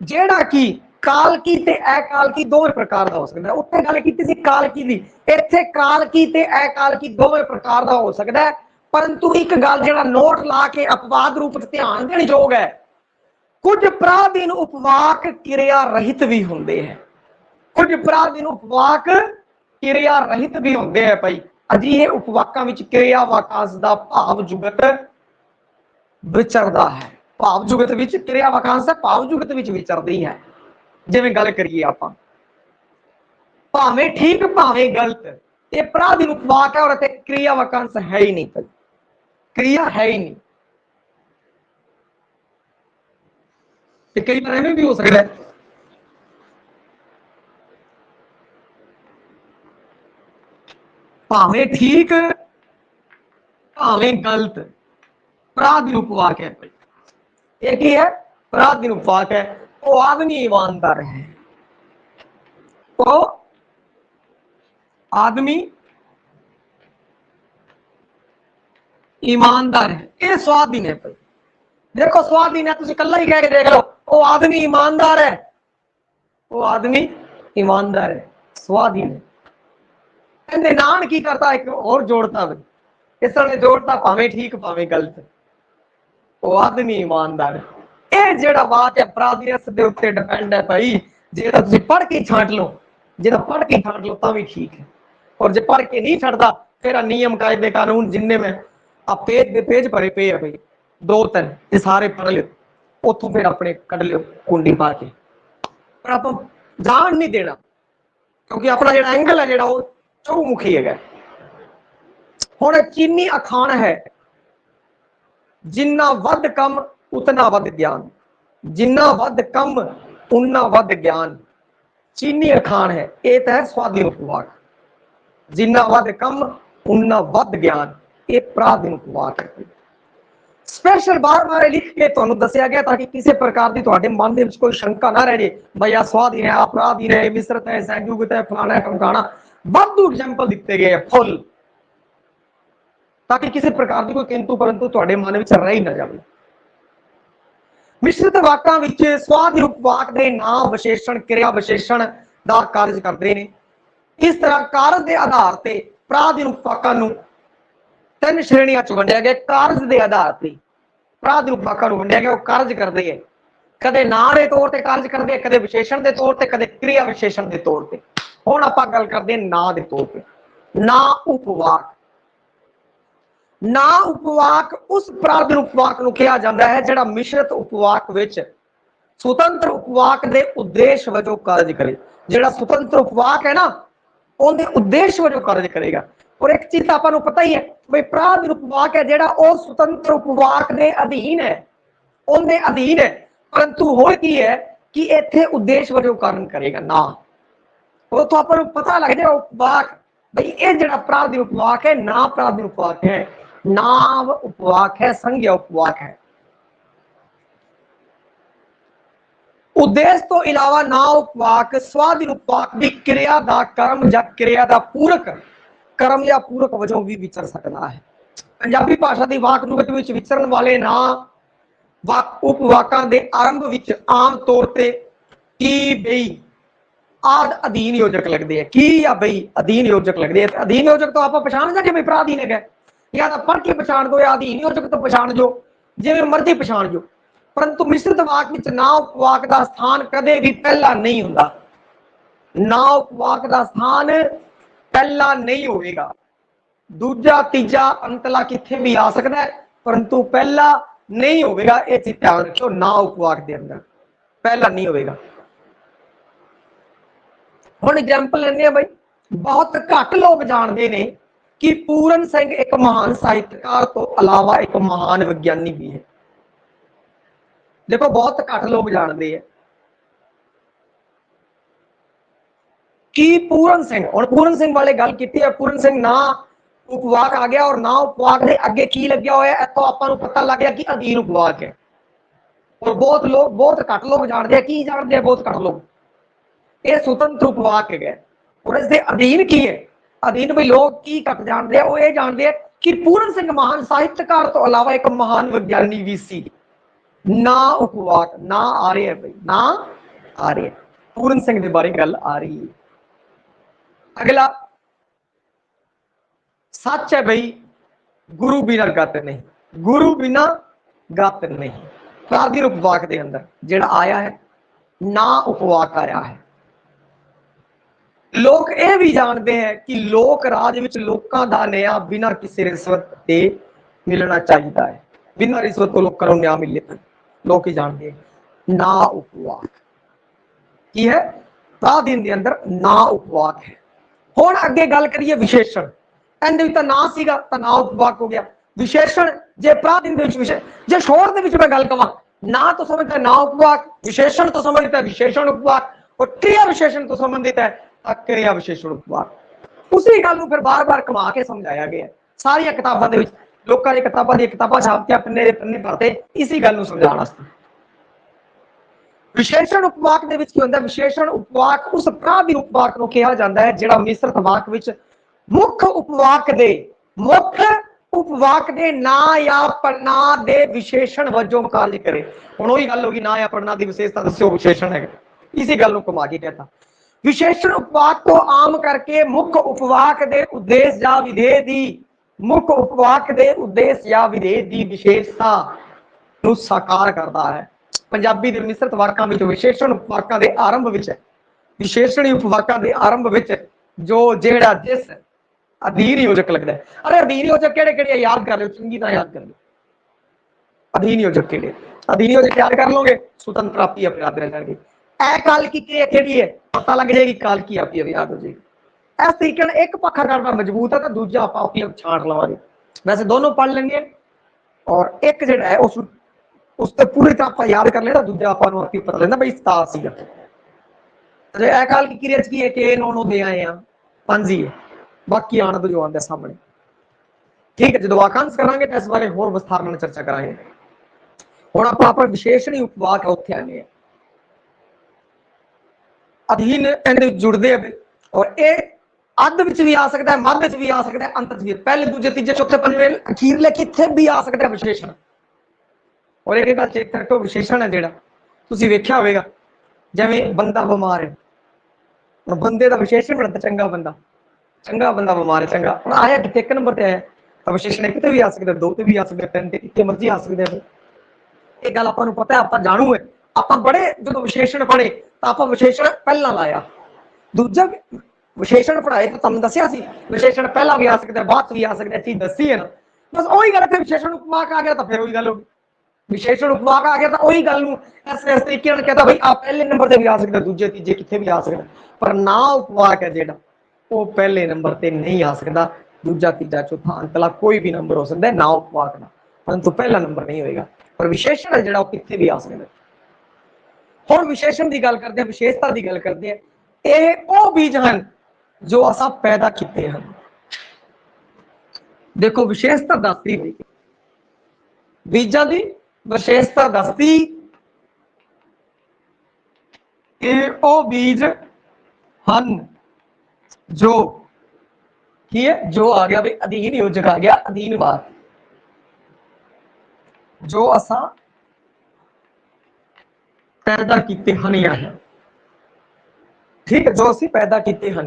A: जेड़ा कि कालकी ते अकालकी दोवें प्रकार का हो सकता है। उत्थे गल कीती सी कालकी दी, इत्थे कालकी ते अकालकी दोवें प्रकार का हो सकता है। परंतु एक गल जेड़ा नोट ला के अपवाद रूप से ध्यान देने योग है, कुछ प्राधीन उपवाक क्रिया रहित भी होंदे हैं, कुछ प्राधीन उपवाक क्रिया रहित भी होंदे हैं। भाई अजिहे उपवाकां विच क्रिया वाकांश दा भाव जुगत विचरदा है, भाव जुगत विच क्रिया वाकांश भाव जुगत विच विचरदी है। जिवें गल करिए आपां भावें ठीक भावें गलत, ये प्राधीन उपवाक है और इत्थे क्रिया वाकांश है ही नहीं, क्रिया है ही नहीं। कई बार ऐवें भी हो सकता है भावें ठीक भावें गलत, प्राधीन उपवाक है। एक ही है प्राधीन उपवाक है, वो आदमी ईमानदार है, वो आदमी ईमानदार है, ये स्वाधीन है। भाई देखो स्वाधीन है, तुम कला ही कह के देख लो, वो आदमी ईमानदार है, वो आदमी ईमानदार है, स्वाधीन है। कहते नान की करता एक और जोड़ता, इस ने जोड़ता भावें ठीक भावें गलत, वो आदमी ईमानदार है। ये जेड़ा बात है प्राधीनस दे उत्ते डिपेंड है भाई, जेड़ा तुसीं पढ़ के छांट लो, जेड़ा पढ़ के छांट लो तां भी ठीक है, और जे पढ़ के नहीं छांटदा फिर नियम कायदे कानून जिन्ने में आप पेज भरे पे है भाई, दो तीन ये सारे पढ़ लियो, उतों फिर अपने कढ़ लियो कुंडी पा के, पर आप जान नहीं देना, क्योंकि अपना जेड़ा एंगल है जेड़ा वो चौमुखी है। हुण चीनी अखान है, जिन्ना वध कम उतना वध ज्ञान, जिन्ना वध कम उन्ना वध ज्ञान, चीनी अखान है, ये तो है स्वाधीन उपवाक। जिन्ना वध कम उन्ना वध ज्ञान, ये प्राधीन उपवाक है। स्पेशल बार बार लिख के तुहानू दसिया गया ताकि किसी प्रकार की तुहाडे मन दे विच कोई शंका ना रह जाए भाई आ स्वाधीन है, अपराधीन है, मिश्रित है, संयुक्त है, फलाना है, टमकाना। वाधू एग्जाम्पल दिते गए फुल, ताकि किसी प्रकार की कोई किंतु परंतु तुहाडे मन विच रह ही ना जाए। मिश्रित वाकां विच स्वाधीन उपवाक दे नाम विशेषण क्रिया विशेषण दा कार्य करते हैं। इस तरह कारज के आधार पर प्राधीन उपवाकां नूं तीन श्रेणियां च वंडिया गया। कारज के आधार पर प्राधीन उपवाकां नूं वंडिया गया, वो कार्य करते हैं, कदे नां के तौर पर कार्य करते हैं, कदे विशेषण के तौर पर, कदे क्रिया विशेषण के तौर पर। हुण आपां गल करते हैं नां के तौर पर। नां उपवाक, ना उपवाक उस प्राधीन उपवाक नूं कहा जाता है जिहड़ा मिश्रित उपवाक विच सुतंत्र उपवाक के उद्देश्य वजों कार्य करे। जिहड़ा सुतंत्र उपवाक है ना, उहदे उद्देश्य वजों कार्य करेगा। और एक चीज आपां नूं पता ही है भाई प्राधीन उपवाक है जिहड़ा वो सुतंत्र उपवाक के अधीन है, उहदे अधीन है, परंतु होण की है कि इत्थे उद्देश्य वजों कार्य करेगा ना। वो तो आपां नूं पता लग जाए उपवाक भाई ये जिहड़ा प्राधीन उपवाक है ना प्राधीन उपवाक है, नाम उपवाक है, संज्ञा उपवाक है। उद्देश्य तो इलावा ना उपवाक स्वाधीन उपवाक की क्रिया का कर्म या क्रिया का पूरक कर्म या पूरक वजों भी विचर सकता है। पंजाबी भाषा की वाक रूप विच विचरण वाले ना उपवाकां दे आरंभ विच आम तौर पर की बई आद अधीन योजक लगते हैं। की या बई अधीन योजक लगते हैं। अधीन योजक तो आप पछाण जाए भाई प्राधीन है, या तो पढ़ के पछाण दो, या अधीन योजक तो पछाण जो जिवें मर्जी पछाण जो। परंतु मिश्रित वाक विच ना उपवाक का स्थान कदे भी पहला नहीं हुंदा। ना उपवाक का स्थान पहला नहीं होगा, दूजा तीजा अंतला किथे भी आ सकता है, परंतु पहला नहीं होगा। यह चीज ध्यान रखो, ना उपवाक के अंदर पहला नहीं होगा। हुण एग्जाम्पल लेने भाई, बहुत घट लोग जानते हैं कि पूरन सिंह एक महान साहित्यकार तो अलावा एक महान विज्ञानी भी है। देखो बहुत घट लोग जानते हैं कि पूरन सिंह, और पूरन सिंह वाले गल की है, पूरन सिंह ना उपवाक आ गया और ना उपवाक के अगे की लग्या होया, इतों आपां पता लग गया कि अधीन उपवाक है। और बहुत घट लोग जानते हैं, की जानते हैं बहुत घट लोग, ये स्वतंत्र उपवाक है। और इसके अधीन की है, अधीन भी लोग की घट जानते हैं, वो ये जानते हैं कि पूरन सिंह महान साहित्यकार तो अलावा एक महान विज्ञानी भी सी। ना उपवाक ना आ रहे है भाई, ना आ रहे है, पूरन सिंह के बारे गल आ रही है। अगला सच है भाई, गुरु बिना गत नहीं, गुरु बिना गत नहीं। प्राधीन उपवाक के अंदर जिहड़ा आया है ना उपवाक आया है। लोग ये भी जानते हैं कि लोक राज विच लोकां दा न्याय बिना किसी रिश्वत के मिलना चाहिए है, बिना रिश्वत तो लोगों को न्याय मिले। लोग ही जानते हैं ना उपवाक की है, प्राधीन के अंदर ना उपवाक है। हुण अगे गल करिए विशेषण, इहदे विच तां ना सीगा तां ना उपवाक हो गया। विशेषण जे प्राधीन दे विच विशेषण, जे शोर दे विच मैं गल कवां ना तो समझता ना उपवाक, विशेषण तो समझता विशेषण उपवाक, और क्रिया विशेषण तो संबंधित है क्रिया विशेषण उपवाक। उसी गल नूं फिर बार बार घुमा के समझाया गया। सारिया किताबां दे विच लोकां दी किताबां दी किताबां छापतियां पन्ने पन्ने भरते इसी गल नूं समझाउण वास्ते। विशेषण उपवाक दे विच की हुंदा, विशेषण उपवाक उस प्राधीन उपवाक नूं कहा जाता है जिहड़ा मिश्रित वाक विच मुख उपवाक दे ना या पढ़ना दे विशेषण वजों कार्य करे। हुण ओही गल होगी ना या पढ़ना दी विशेषता दस्यो विशेषण है, इसी गल नूं घुमा के कहता। विशेषण उपवाक को आम करके मुख्य उपवाक दे उद्देश्य या विधेय दी, मुख्य उपवाक दे उद्देश्य या विधेय दी विशेषता नूं साकार करता है। पंजाबी दे मिश्रित वाकां विच विशेषण उपवाकां दे आरंभ विच, विशेषणी उपवाकां दे आरंभ विच जो जेड़ा जिस अधीन योजक लगता है। अरे अधीन योजक केड़े-केड़े याद कर लो, चंगी तरह याद कर लो। अधीन योजक केड़े, अधीन योजक याद कर लोगे, स्वतंत्र आपी अपराध रह जाएंगे। काल की क्रिया केड़ी है पता लग जाएगी, काल की आपी याद हो जाएगी। इस तरीके एक पक्खा करना मजबूत है तो दूजा आप आपी छांट लवांगे। वैसे दोनों पढ़ लेंगे और एक जिहड़ा है उससे पूरी तरह याद कर लेना, दूजा आपी पता लेना भाई ता सीगा। काल की क्रिया की है कि नो दे आए हैं 5 ही है, बाकी आना तो जो आंदा सामने। ठीक है, जो वाकांश करांगे तो इस बारे होर विस्तार में चर्चा करांगे। हुण आपां विशेषणी उपवाक उत्थे आने अधीन इहदे जुड़दे आ और ये अध विच भी आ सकता है, मध विच भी आ सकता है, अंत भी, पहले दूजे तीजे चौथे पंजवें अखीरले किथे भी आ सकता है विशेषण। और एक गल चेक रखो, विशेषण है जिहड़ा तुसीं वेख्या होवेगा, जिवें बंदा बीमार है, बंदे का विशेषण बनता चंगा बंदा बीमार है, चंगा हुण आया कितने एक नंबर पर आया, तो विशेषण एक भी आ सकता, दो ते भी आ सकता, तीन ते जितने मर्जी आ सकते हैं। ये गल आपां नूं पता है, आपां जाणू है, आपां बड़े जो विशेषण पढ़े तो आपां विशेषण पहला लाया, दूजा विशेषण पढ़ाए तो तुहानूं दस्सिया सी विशेषण पहला भी आ सकता है, बाद भी आ सकता है, चीज दसी है ना। बस वही गल, फिर विशेषण उपमाक आ गया तो फिर वही गल होगी, विशेषण उपमाक आ गया तो वही गल इस तरीके नाल कहता भाई आप पहले नंबर से भी आ सकता, दूजे तीजे कितने भी आ सकता, पर ना उपवाक है जिहड़ा वो पहले नंबर से नहीं आ सकता, दूजा तीजा चौथा अंतला कोई भी नंबर हो सकता है ना उपवाक ना, परंतु पहला नंबर नहीं होएगा। पर विशेषण है जिहड़ा वो कितने भी आ सकता। हुण विशेषण की गल करते हैं, विशेषता की गल करते हैं, ये वो बीज हैं जो असां पैदा किए हैं। देखो विशेषता दसती बीजां की विशेषता दसती वो बीज हन जो की है, जो आ गया भाई अधीन योजक आ गया, अधीनवाद जो असां पैदा किए हैं या है, ठीक है, जो असीं पैदा किए हैं।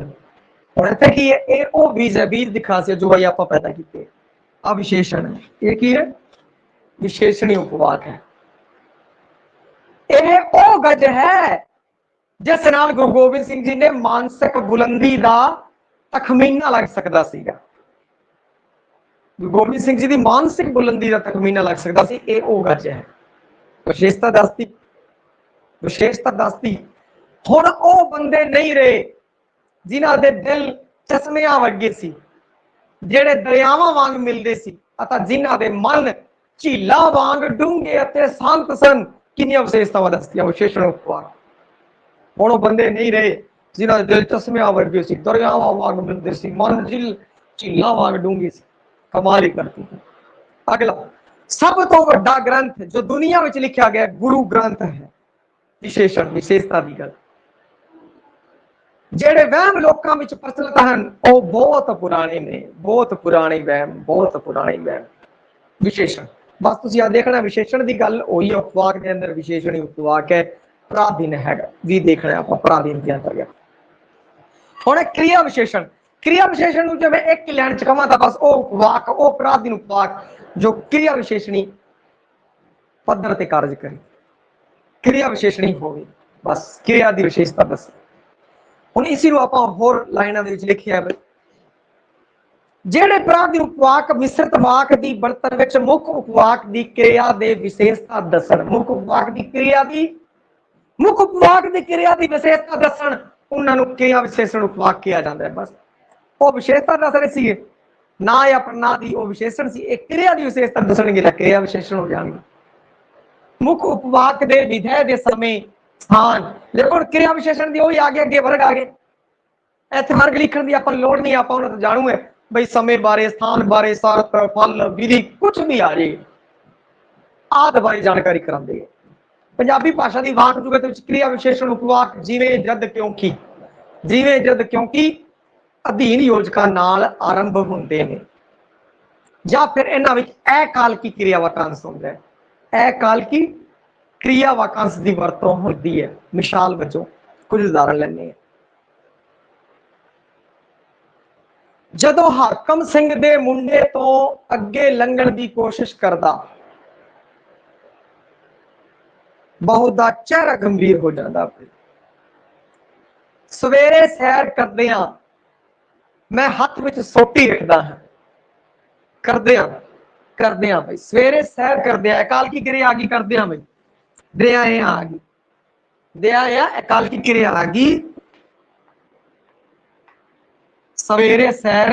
A: और इत्थे की है, ये वो बीज है, बीज की खासियत जो भाई आप पैदा किए, आ विशेषण है, ये की है विशेषणी उपवाक है। ये वो गज है जिस नाल गुरु गोबिंद सिंह जी ने मानसिक बुलंदी का तखमीना लग सकता सीगा, गुरु गोबिंद सिंह जी की मानसिक बुलंदी का तखमीना लग सकता सी, ये वो गज है। विशेषता दसती, विशेषता दसती। हुण वो बंदे नहीं रहे जिन्हां दे दिल चश्मियां वर्गे सी, ਜਿਹੜੇ ਦਰਿਆਵਾਂ ਵਾਂਗ ਮਿਲਦੇ ਸੀ ਅਤੇ ਜਿਨ੍ਹਾਂ ਦੇ ਮਨ ਝੀਲਾਂ ਵਾਂਗ ਡੂੰਘੇ ਅਤੇ ਸ਼ਾਂਤ ਸਨ। ਕਿੰਨੀਆਂ ਵਿਸ਼ੇਸ਼ਤਾਵਾਂ ਦੱਸਦੀਆਂ ਵਿਸ਼ੇਸ਼ਣ ਉਪਵਾਕ। ਹੁਣ ਉਹ ਬੰਦੇ ਨਹੀਂ ਰਹੇ ਜਿਨ੍ਹਾਂ ਦੇ ਦਿਲ ਚਸ਼ਮਿਆਂ ਵਰਗੇ ਸੀ, ਦਰਿਆਵਾਂ ਵਾਂਗ ਮਿਲਦੇ ਸੀ, ਮਨ ਝੀਲਾਂ ਵਾਂਗ ਡੂੰਘੇ ਸੀ। ਕਮਾਲ ਹੀ ਕਰਤੀ। ਅਗਲਾ ਸਭ ਤੋਂ ਵੱਡਾ ਗ੍ਰੰਥ ਜੋ ਦੁਨੀਆ ਵਿੱਚ ਲਿਖਿਆ ਗਿਆ ਗੁਰੂ ਗ੍ਰੰਥ ਹੈ। ਵਿਸ਼ੇਸ਼ਣ ਵਿਸ਼ੇਸ਼ਤਾ ਦੀ ਗੱਲ, ਜਿਹੜੇ ਵਹਿਮ ਲੋਕਾਂ ਵਿੱਚ ਪ੍ਰਚਲਿਤ ਹਨ ਉਹ ਬਹੁਤ ਪੁਰਾਣੇ ਨੇ, ਬਹੁਤ ਪੁਰਾਣੇ ਵਹਿਮ, ਬਹੁਤ ਪੁਰਾਣੇ ਵਹਿਮ। ਵਿਸ਼ੇਸ਼ਣ ਬਸ ਤੁਸੀਂ ਆ ਦੇਖਣਾ ਵਿਸ਼ੇਸ਼ਣ ਦੀ ਗੱਲ ਹੋਈ ਉਪਵਾਕ ਦੇ ਅੰਦਰ, ਵਿਸ਼ੇਸ਼ਣ ਹੀ ਉਪਵਾਕ ਹੈ। ਪ੍ਰਾਧੀਨ ਹੈਗਾ ਵੀ ਦੇਖਣਾ ਆਪਾਂ ਪ੍ਰਾਧੀਨ ਕੀ ਅੰਦਰ ਗਿਆ। ਹੁਣ क्रिया विशेषण, क्रिया विशेषण ਨੂੰ ਜੇ ਮੈਂ ਇੱਕ ਲਾਈਨ ਚ ਕਹਾਂ ਤਾਂ ਬਸ ਉਹ ਉਪਵਾਕ, ਉਹ ਪ੍ਰਾਧੀਨ ਉਪਵਾਕ ਜੋ क्रिया विशेषणी ਪੱਧਰ ਤੇ ਕਾਰਜ ਕਰੇ, क्रिया विशेषणी ਹੋਵੇ, बस क्रिया ਦੀ ਵਿਸ਼ੇਸ਼ਤਾ ਦੱਸ। ਹੁਣ ਇਸੇ ਨੂੰ ਆਪਾਂ ਹੋਰ ਲਾਈਨਾਂ ਦੇ ਵਿੱਚ ਲਿਖਿਆ ਹੈ, ਜਿਹੜੇ ਪ੍ਰਾਧੀਨ ਉਪਵਾਕ ਮਿਸ਼ਰਤ ਵਾਕ ਦੀ ਬਣਤਰ ਵਿੱਚ ਮੁੱਖ ਉਪਵਾਕ ਦੀ ਕਿਰਿਆ ਦੇ ਵਿਸ਼ੇਸ਼ਤਾ ਦੱਸਣ। ਮੁੱਖ ਉਪਵਾਕ ਦੀ ਕਿਰਿਆ ਦੀ, ਮੁੱਖ ਉਪਵਾਕ ਦੀ ਕਿਰਿਆ ਦੀ ਵਿਸ਼ੇਸ਼ਤਾ ਦੱਸਣ, ਉਹਨਾਂ ਨੂੰ ਕਿਰਿਆ ਵਿਸ਼ੇਸ਼ਣ ਉਪਵਾਕ ਕਿਹਾ ਜਾਂਦਾ ਹੈ। ਬਸ ਉਹ ਵਿਸ਼ੇਸ਼ਤਾ ਦੱਸ ਰਹੇ ਸੀਗੇ, ਨਾ ਜਾਂ ਪ੍ਰਨਾ ਦੀ ਉਹ ਵਿਸ਼ੇਸ਼ਣ ਸੀ, ਇਹ ਕਿਰਿਆ ਦੀ ਵਿਸ਼ੇਸ਼ਤਾ ਦੱਸਣਗੇ ਤਾਂ ਕਿਰਿਆ ਵਿਸ਼ੇਸ਼ਣ ਹੋ ਜਾਣਗੇ। ਮੁੱਖ ਉਪਵਾਕ ਦੇ ਵਿਧੇय ਦੇ ਸਮੇਂ ਸਥਾਨ, ਦੇਖੋ ਕਿਰਿਆ ਵਿਸ਼ੇਸ਼ਣ ਦੀ ਉਹੀ ਆ ਗਏ, ਅੱਗੇ ਵਰਗ ਆ ਗਏ। ਇੱਥੇ ਵਰਗ ਲਿਖਣ ਦੀ ਆਪਾਂ ਲੋੜ ਨਹੀਂ, ਆਪਾਂ ਉਹਨਾਂ ਤੋਂ ਜਾਣੂ ਹੈ ਬਈ ਸਮੇਂ ਬਾਰੇ, ਸਥਾਨ ਬਾਰੇ, ਸ਼ਰਤ, ਫਲ, ਵਿਧੀ ਕੁਝ ਵੀ ਆ ਜੇ ਆਦਿ ਬਾਰੇ ਜਾਣਕਾਰੀ ਕਰਾਉਂਦੇ। ਪੰਜਾਬੀ ਭਾਸ਼ਾ ਦੀ ਵਾਕ ਜੁਗਤ ਵਿੱਚ ਕਿਰਿਆ ਵਿਸ਼ੇਸ਼ਣ ਉਪਵਾਕ ਜਿਵੇਂ ਜਦ ਕਿਉਂਕਿ, ਜਿਵੇਂ ਜਦ ਕਿਉਂਕਿ ਅਧੀਨ ਯੋਜਕਾਂ ਨਾਲ ਆਰੰਭ ਹੁੰਦੇ ਨੇ, ਜਾਂ ਫਿਰ ਇਹਨਾਂ ਵਿੱਚ ਇਹ ਕਾਲ ਕੀ ਕਿਰਿਆ ਵਾਕਾਂਸ਼ ਹੁੰਦਾ ਹੈ। ਇਹ ਕਾਲ ਕੀ क्रिया वाकांश की वरतों होती है। मिसाल वजों कुछ उदाहरण लेने, जदों हाकम सिंह दे मुंडे तो अगे लंघण की कोशिश करता बहुता चेहरा गंभीर हो जाता। सवेरे सैर करदियां मैं हथ विच सोटी रखदा हां, करदियां करदियां भाई सवेरे सैर करदियां अकाल की क्रिया आ गई, करदियां भाई दया आ गई, दया अकाल की क्रिया आ गई, सवेरे सैर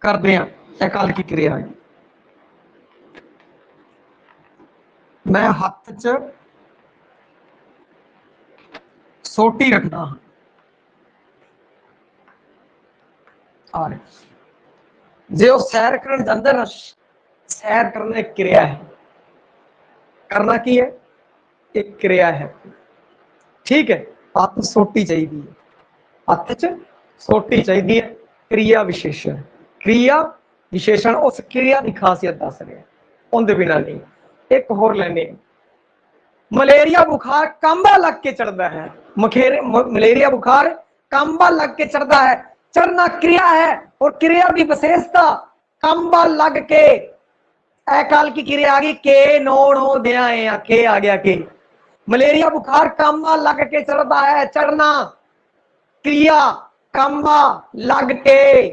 A: करदे अकाल की क्रिया आ गई। मैं हथ च सोटी रखता हाँ, आ रहे, जो सैर करन जांदा ना, सैर करना एक क्रिया है, करना की है, एक क्रिया है, ठीक है। हथ सोटी चाहिए, हथ च सोटी चाहिए है, क्रिया विशेषण, क्रिया विशेषण उस क्रिया की खासियत दस रहे, उनके बिना नहीं। एक होर लेने, मलेरिया बुखार कांबा लग के चढ़ता है, मलेरिया बुखार कांबा लग के चढ़ता है, चढ़ना क्रिया है और क्रिया की विशेषता कांबा लग के, अकाल की क्रिया आ गई के नो नो दिया के आ गया के, मलेरिया बुखार कांबा लग के चढ़ता है, चढ़ना क्रिया कांबा लग के,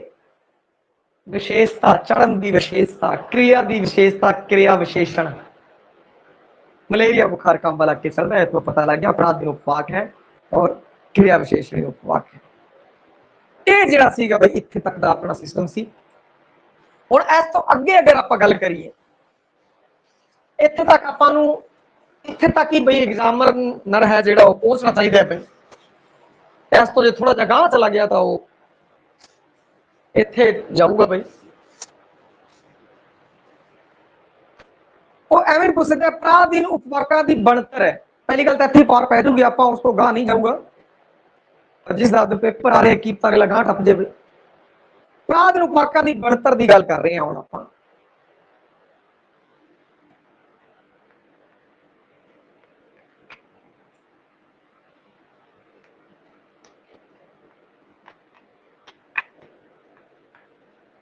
A: विशेषता चढ़न की विशेषता, क्रिया की विशेषता क्रिया विशेषण। मलेरिया बुखार कांबा लग के चलता है तो पता लग गया अपराध दिन उपवाक है और क्रिया विशेषण उपवाक है। ये जिहड़ा सीगा भाई इत्थे तक दा अपना सिस्टम सी। हुण इस तो अगे अगर आपां गल करिए, इत्थे तक आपां नूं इत्थे तक ही बई एग्जामिनर है जिहड़ा वो पहुंचना चाहिए है। इस तो जो थोड़ा जिहा गांह चला गया तो वो इत्थे जाऊगा भाई, वो एवं पूछ सकते अपराधीन उपवाकां दी बनतर है। पहली गल तो इत्थे पार पै जूगी, आपां उस तो गांह नहीं जाऊगा, जिस हिसाब से पेपर आ रहे की पता अगला गांह टप जाए। अपराधीन उपवाकां दी बनतर दी गल कर रहे हैं हुण आपां।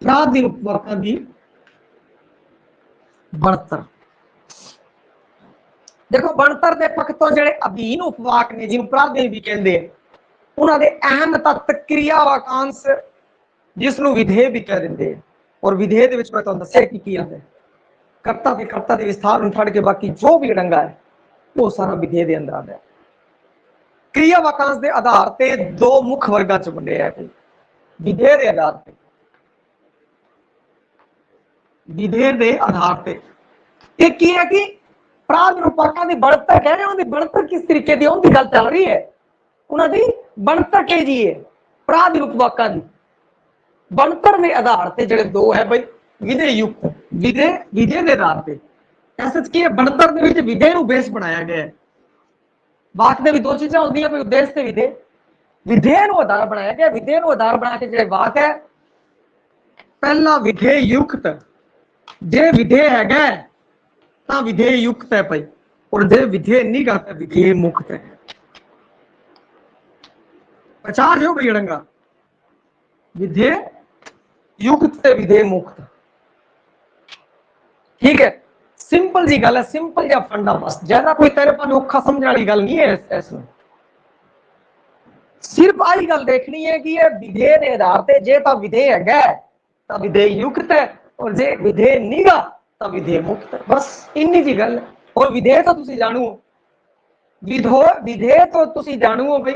A: अपराधीन उपवाकां दी बनतर देखो, बनतर के पक्ष तो जो अधीन उपवाक ने जिन्होंने अपराधी भी कहते हैं, उन्होंने अहम तत्त क्रिया वाकांश जिसनों विधेय भी कह देंगे हैं। और विधेय के मैं तुहानूं दस्सिया की आंदा है, कर्ता के विस्तार छड़ के बाकी जो भी डंगा है वो सारा विधेय के अंदर आता है। क्रिया वाकांश के आधार पर दो मुख वर्गों च वंडे है, विधेय के आधार पर, विधेय के आधार पर एक है कि अपराध निरूपकों की बनतर कह रहे हैं, उनकी बनतर किस तरीके की उनकी गल चल रही है, उन्होंने बनतर कह जी है अपराध निरूपकों की बनतर के आधार पर जो दो है भाई विधेय युक्त, विधेय विधेय के आधार पर ऐसे की बनतर के विधेय को बेस बनाया गया है। वाक में भी दो चीजें होती हैं, उद्देश्य से विधेय, विधेय को आधार बनाया गया, विधेय को आधार बना के जो वाक है, पहला विधेय युक्त, जे विधेय है विधेय युक्त है भाई, और जे विधेय नहीं करता विधेय मुक्त है। प्रचार जो भाई अड़ंगा विधेय युक्त से विधेय मुक्त, ठीक है। सिंपल जी गल है, सिंपल या फंडा बस, ज्यादा कोई तेरे पास औखा समझने वाली गल नहीं है इसमें। सिर्फ आई गल देखनी है कि ये विधेय के आधार पर जे तो विधेय है विधेय युक्त है, और जे विधेय नहीं गा तो विधेय मुक्त है, बस इन्नी जी गल है। और विधेय तो तुसी जाणो, विधेय तो तुसी जाणो भाई,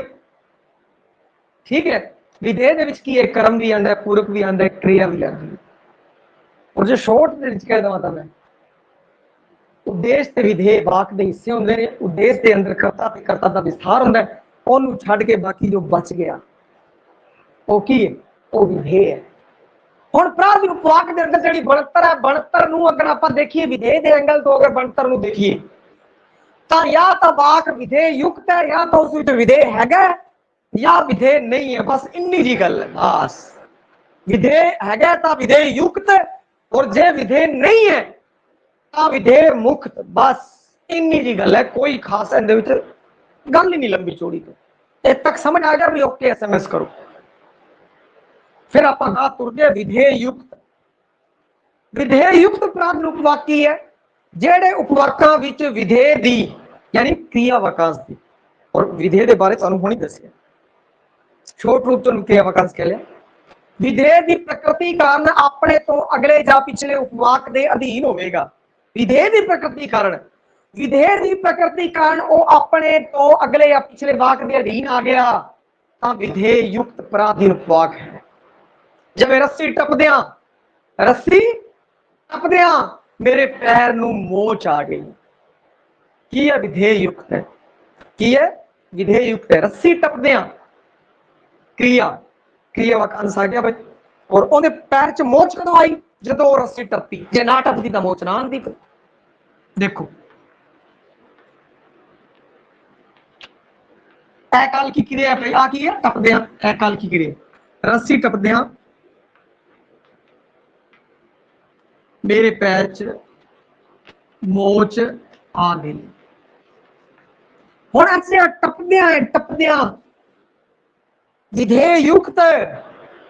A: ठीक है। विधेय दे विच की है, कर्म भी आंदा है, पूरक भी आंदा है, क्रिया भी आंदी है। और जो शॉर्ट दे विच कह दवां तां मैं उद्देश्य ते विधेय वाक दे हिस्से हुंदे ने, उद्देश्य दे अंदर कर्ता ते कर्ता दा विस्तार हुंदा है, ओनू छड्ड के बाकी जो बच गया वो की है, वो विधेय है। हुण अपराध निरूपक दे अंदर जिहड़ी बनतर है, बनतर नूं अगर आपां देखिए विधेय दे एंगल तो अगर बनतर नूं देखिए तो या तो वाक विधेय युक्त है, या तो उस विच विधेय हैगा या विधेय नहीं है, बस इन्नी जी गल है। बस विधेय हैगा तो विधेय युक्त, और जे विधेय नहीं है तो विधेय मुक्त, बस इन्नी जी गल है। कोई खास इहदे विच गल ही नहीं लंबी चौड़ी। तो इत्थे तक समझ आ गया भी ओके, SMS करो। फिर आपां गा तुर गए विधेय युक्त। विधेय युक्त अपराध उपवाक की है, जेड़े उपवाकां विच विधेय दी यानी क्रिया वाकांश दी, और विधेय के बारे तुहानूं हुणे दस्सिया छोट रूप तो क्रिया वाकांश कह लिया। विधेय की प्रकृति कारण अपने तो अगले या पिछले उपवाक के अधीन होगा। विधेय की प्रकृति कारण, विधेय की प्रकृति कारण वो अपने तो अगले या पिछले वाक के अधीन आ गया तो विधेय युक्त अपराधीन उपवाक है। जब रस्सी टपद्या, रस्सी टपद्या मेरे पैर नूं मोच आ गई, की है विधेय युक्त है, की है विधेय युक्त है। रस्सी टपद्या क्रिया, क्रिया वाकांश आ गया भाई। और ਉਹਦੇ ਪੈਰ 'ਚ ਮੋਚ ਕਦੋਂ ਆਈ? ਜਦੋਂ ਉਹ ਰੱਸੀ ਟੱਪੀ। ਜੇ ਨਾ ਟੱਪਦੀ ਤਾਂ ਮੋਚ ਨਾ ਆਉਂਦੀ। ਦੇਖੋ ਇਹ ਕਾਲ ਕੀ ਕਿਰਿਆ ਹੈ? ਆ ਕੀ ਹੈ? ਟੱਪਦੇ ਆ। ਇਹ ਕਾਲ ਕੀ ਕਿਰਿਆ? ਰੱਸੀ ਟੱਪਦੇ ਆ, मेरे पैर च मोच आ गई। हुण ऐसे टपदियां विधेय युक्त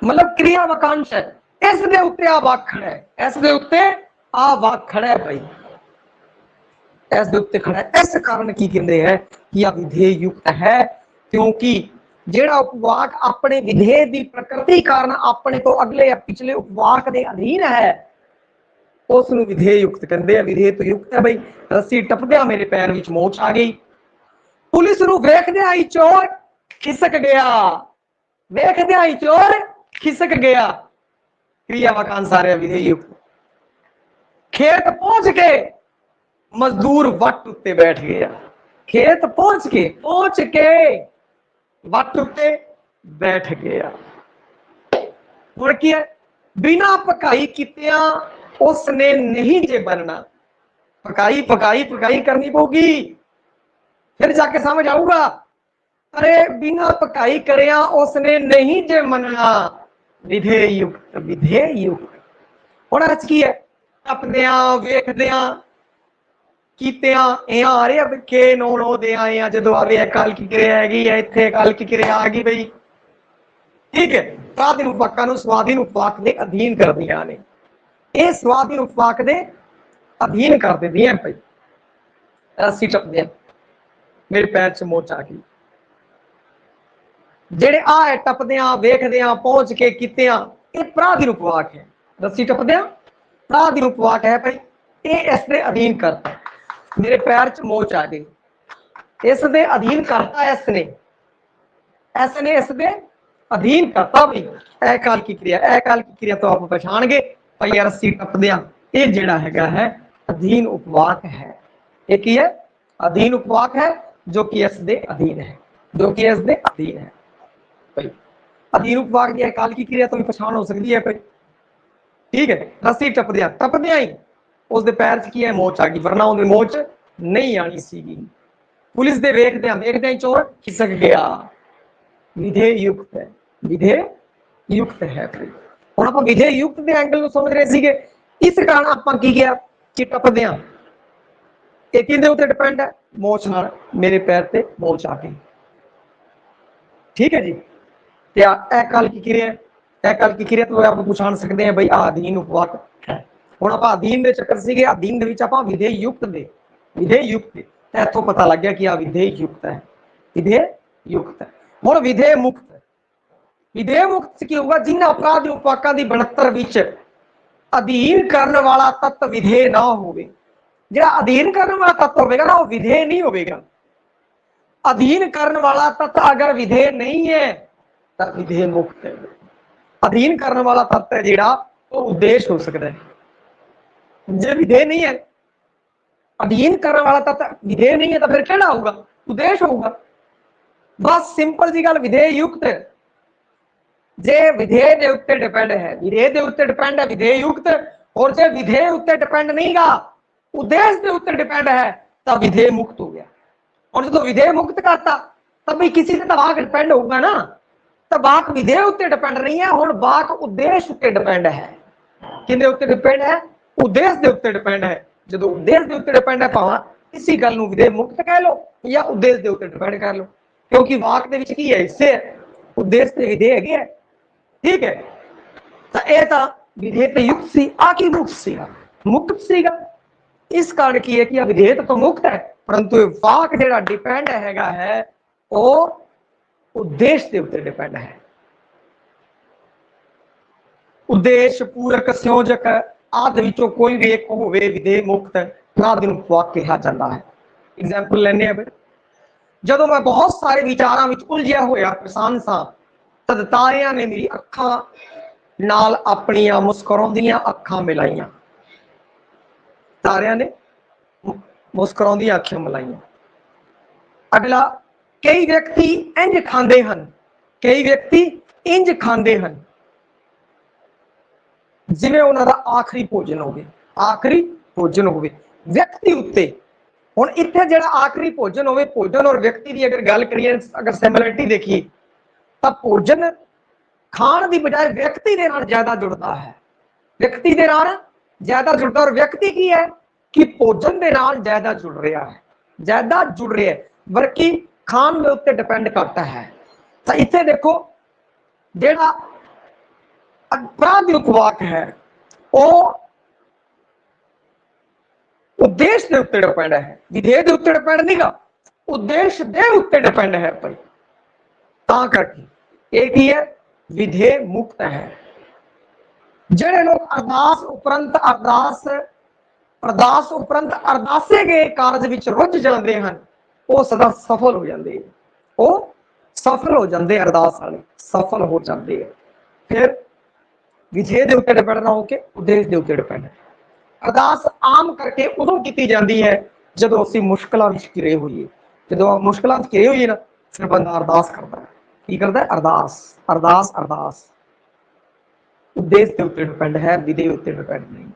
A: मतलब क्रिया वाकांश है। इस दे उत्ते आ वाक खड़ा है, इस दे उत्ते आ वाक खड़ा है भाई, इस दे उत्ते खड़ा है। इस कारण की कहते हैं कि आ विधेय युक्त है, क्योंकि जेड़ा उपवाक अपने विधेय की प्रकृति कारण अपने तो अगले या पिछले उपवाक के अधीन है, उस विधेय युक्त कहते हैं। विधेय तो युक्त है भाई। रस्सी टपदिया मेरे पैर में मोच आ गई। पुलिस नूं वेखदिया ही चोर खिसक गया, वेखदिया ही चोर खिसक गया। क्रिया वाकांश सारे विधेय युक्त। खेत पहुंच के मजदूर वट उत्ते बैठ गया। खेत पहुंच के वट उत्ते बैठ गया। हुण की है? बिना पकाई कितिया उसने नहीं जे बनना। पकाई पकाई पकाई करनी पड़ेगी, फिर जाके समझ आऊगा। अरे बिना पकाई करिया उसने नहीं जे मनना। विधेय युक्त, विधेय युक्त। हुण अच की है? टपदिया वेखदिया कीतिया इं आ रहे विखे नो नो दे आए आ। जो आवे कल की क्रिया हैगी है, इत्थे कल की क्रिया आ गई भाई। ठीक है, स्वाधीन उपवाकां नूं स्वाधीन उपवाक दे अधीन कर दिया ने। ये स्वाधीन उपवाक दे अधीन कर देती है भाई। रस्सी टपदे मेरे पैर च मोच आ गई। जेड़े आ है टपदिया वेखदिया पहुंच के कीतिया, ये पराधीन उपवाक है। रस्सी टपदिया पराधीन उपवाक है भाई। ये इसके अधीन करता, मेरे पैर च मोच आ गई, इसके अधीन करता। इसने इसके अधीन करता भाई। ए काल की क्रिया, ए काल की क्रिया तो आप पहचान गए भाई। रस्सी टपदिया ये जेड़ा हैगा है अधीन उपवाक है। एक ही है अधीन उपवाक है, जो कि इस दे अधीन है, जो कि इस दे अधीन है भाई। अधीन उपवाक की काल की क्रिया तो पछाण हो सकती है भाई। ठीक है, रस्सी टपदिया टपदिया ही उसके पैर च की है मोच आ गई, वरना उन्हें मोच नहीं आनी सीगी। पुलिस दे वेखदिया वेखदिया ही चोर खिसक गया। विधेय युक्त है, विधेय युक्त है भाई। हुण आपां विधेय युक्त दे एंगल नूं समझ रहे सीगे। इस कारण आपां की किया कि टपदिया ये किहदे उत्ते डिपेंड है? मोच नाल मेरे पैर ते मोच आ गई। ठीक है जी। ते ए काल की क्रिया, ए काल की क्रिया तो आप पछाण सकते हैं भाई। अधीन उपवाक है। हुण आपां अधीन दे चक्कर सीगे, अधीन दे विच आपां विधेय युक्त दे, विधेय युक्त इत्थों पता लग गया कि आ विधेय युक्त है, विधेय युक्त है। हुण विधेय मुक्त, विधेय मुक्त की होगा जिन्हां अपराध उपवाकां दी बनतर विच अधीन करने वाला तत्व विधेय ना होवे। जिहड़ा अधीन करने वाला तत्व होगा ना, वो विधेय नहीं होगा। अधीन करने वाला तत्व अगर विधेय नहीं है तो विधेय मुक्त है। अधीन करने वाला तत्व है जिहड़ा वो उद्देश्य हो सकता है। जो विधेय नहीं है, अधीन करने वाला तत्व विधेय नहीं है, तो फिर क्या होगा? उद्देश्य होगा। बस सिंपल जी गल। विधेय युक्त जे विधेय के उत्ते डिपेंड है, विधेय के उत्ते डिपेंड है विधेय युक्त। और जे विधेय उत्ते डिपेंड नहीं गा, उद्देश्य के उत्ते डिपेंड है, तब विधेय मुक्त हो गया। और जो विधेय मुक्त करता तब भी किसी से वाक डिपेंड होगा ना। तो वाक विधेय उत्ते डिपेंड नहीं है, हुण वाक उद्देश्य उत्ते डिपेंड है। किहदे उत्ते डिपेंड है? उद्देश्य के उत्ते डिपेंड है। जो उद्देश्य के उत्ते डिपेंड है, भावें किसी गल नूं विधेय मुक्त कह लो या उद्देश्य के उत्ते डिपेंड कर लो, क्योंकि वाक दे विच की है? हिस्से है, उद्देश्य ते विधेय है। ठीक है, तो यह तो विधेय ते युक्त सी, आ की मुक्त सीगा, मुक्त सीगा। इस कारण की है कि विधेय तो मुक्त है, परंतु वाक जिहड़ा डिपेंड हैगा है वो उद्देश्य के उत्ते डिपेंड है। उद्देश्य पूरक संयोजक आदि विचों कोई भी एक होवे विधेय मुक्त पराधीन उपवाक कहा जाता है। एग्जाम्पल लेने अब जदों मैं बहुत सारे विचारों में उलझिया होया परेशान सा, तद तारियां ने मेरी अखां नाल अपनियां मुस्कुराउंदियां अखां मिलाइयां। तारियां ने मुस्कुराउंदियां अखां मिलाइयां। अगला, कई व्यक्ति इंज खांदे हन, कई व्यक्ति इंज खांदे हन। जिवें उन्हां दा आखिरी भोजन होवे, आखिरी भोजन होवे व्यक्ति उत्ते। हुण इत्थे जिहड़ा आखिरी भोजन होवे, भोजन और व्यक्ति की अगर गल करिए, अगर सिमिलरिटी देखिए तो भोजन खाण की बजाय व्यक्ति के नाल ज्यादा जुड़ता है, व्यक्ति के नाल ज्यादा जुड़ता। और व्यक्ति की है कि भोजन के नाल ज्यादा जुड़ रहा है, ज्यादा जुड़ रहा है, बल्कि खाण के उत्ते डिपेंड करता है। तो इत्थे देखो जिहड़ा प्रादिक वाक है वो उद्देश्य के उत्ते डिपेंड है, विधेय के उत्ते डिपेंड नहीं गा, उद्देश्य के उत्ते डिपेंड है भाई। तां करके एक ही है विधेय मुक्त है। जिहड़े लोग अरदास उपरंत अरदास उपरंत अरदासे गए कार्य विच रुझ जाते हैं, वो सदा सफल हो जाते हैं, वो सफल हो जाते, अरदास वाले सफल हो जाते हैं। फिर विधेय के उत्ते डिपेंड ना होकर उद्देश्य के उत्ते डिपेंड है। अरदास आम करके उदों की जाती है जो असीं मुश्किलों में घिरे होइए, जो मुश्किलों में घिरे होइए ना, फिर बंदा अरदास करता है। की करता है? अरदास अरदास अरदास। उद्देश्य के उत्ते डिपेंड है, विधेय उत्ते डिपेंड नहीं।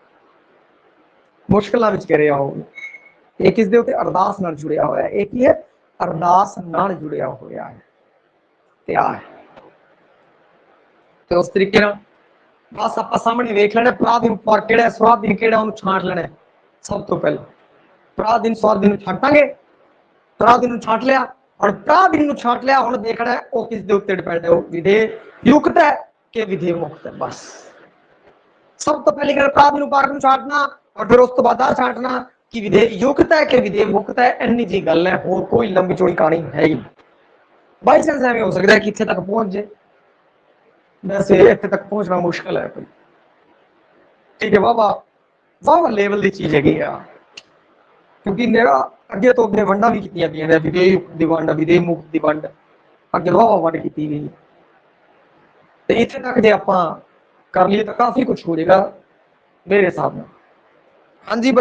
A: मुश्किलों में घिरिया हो एक इसके उत्ते अरदास नाल जुड़िया होया, एक ही है अरदास नाल जुड़िया होया है। क्या है तो उस तरीके नाल बस आप सामने देख लेना प्रादिन पर केड़ा स्वादिन केड़ा उन्हें छांट लेना। सब तो पहले प्रादिन स्वादिन छांटांगे, प्रादिन छांट लिया और प्रादिन छांट लिया, हुण देखना है वो किस दे उत्ते डिपेंड है, वो विधेय युक्त है कि विधेय मुक्त है। बस सब तो पहले प्रादिन पार्क छांटना और फिर उस तो बाद छांटना कि विधेय युक्त है कि विधेय मुक्त है। इन्नी जी गल है, होर कोई लंबी चौड़ी कहानी है ही। बाई चांस एवं हो सकता है कि इत्थे तक पहुंच जाए, वैसे इत्थे तक पहुंचना मुश्किल है कोई। ठीक है, वाह लेवल की चीज हैगी आ, क्योंकि मेरा अगे तो अपने वंडा भी की गई, विधेय युक्त की वंड, विधेय मुक्त की वंड अगे वाह वंड की गई। तो इत्थे तक जो आप कर लिए तो काफी कुछ हो जाएगा मेरे हिसाब में। हाँ जी भाई।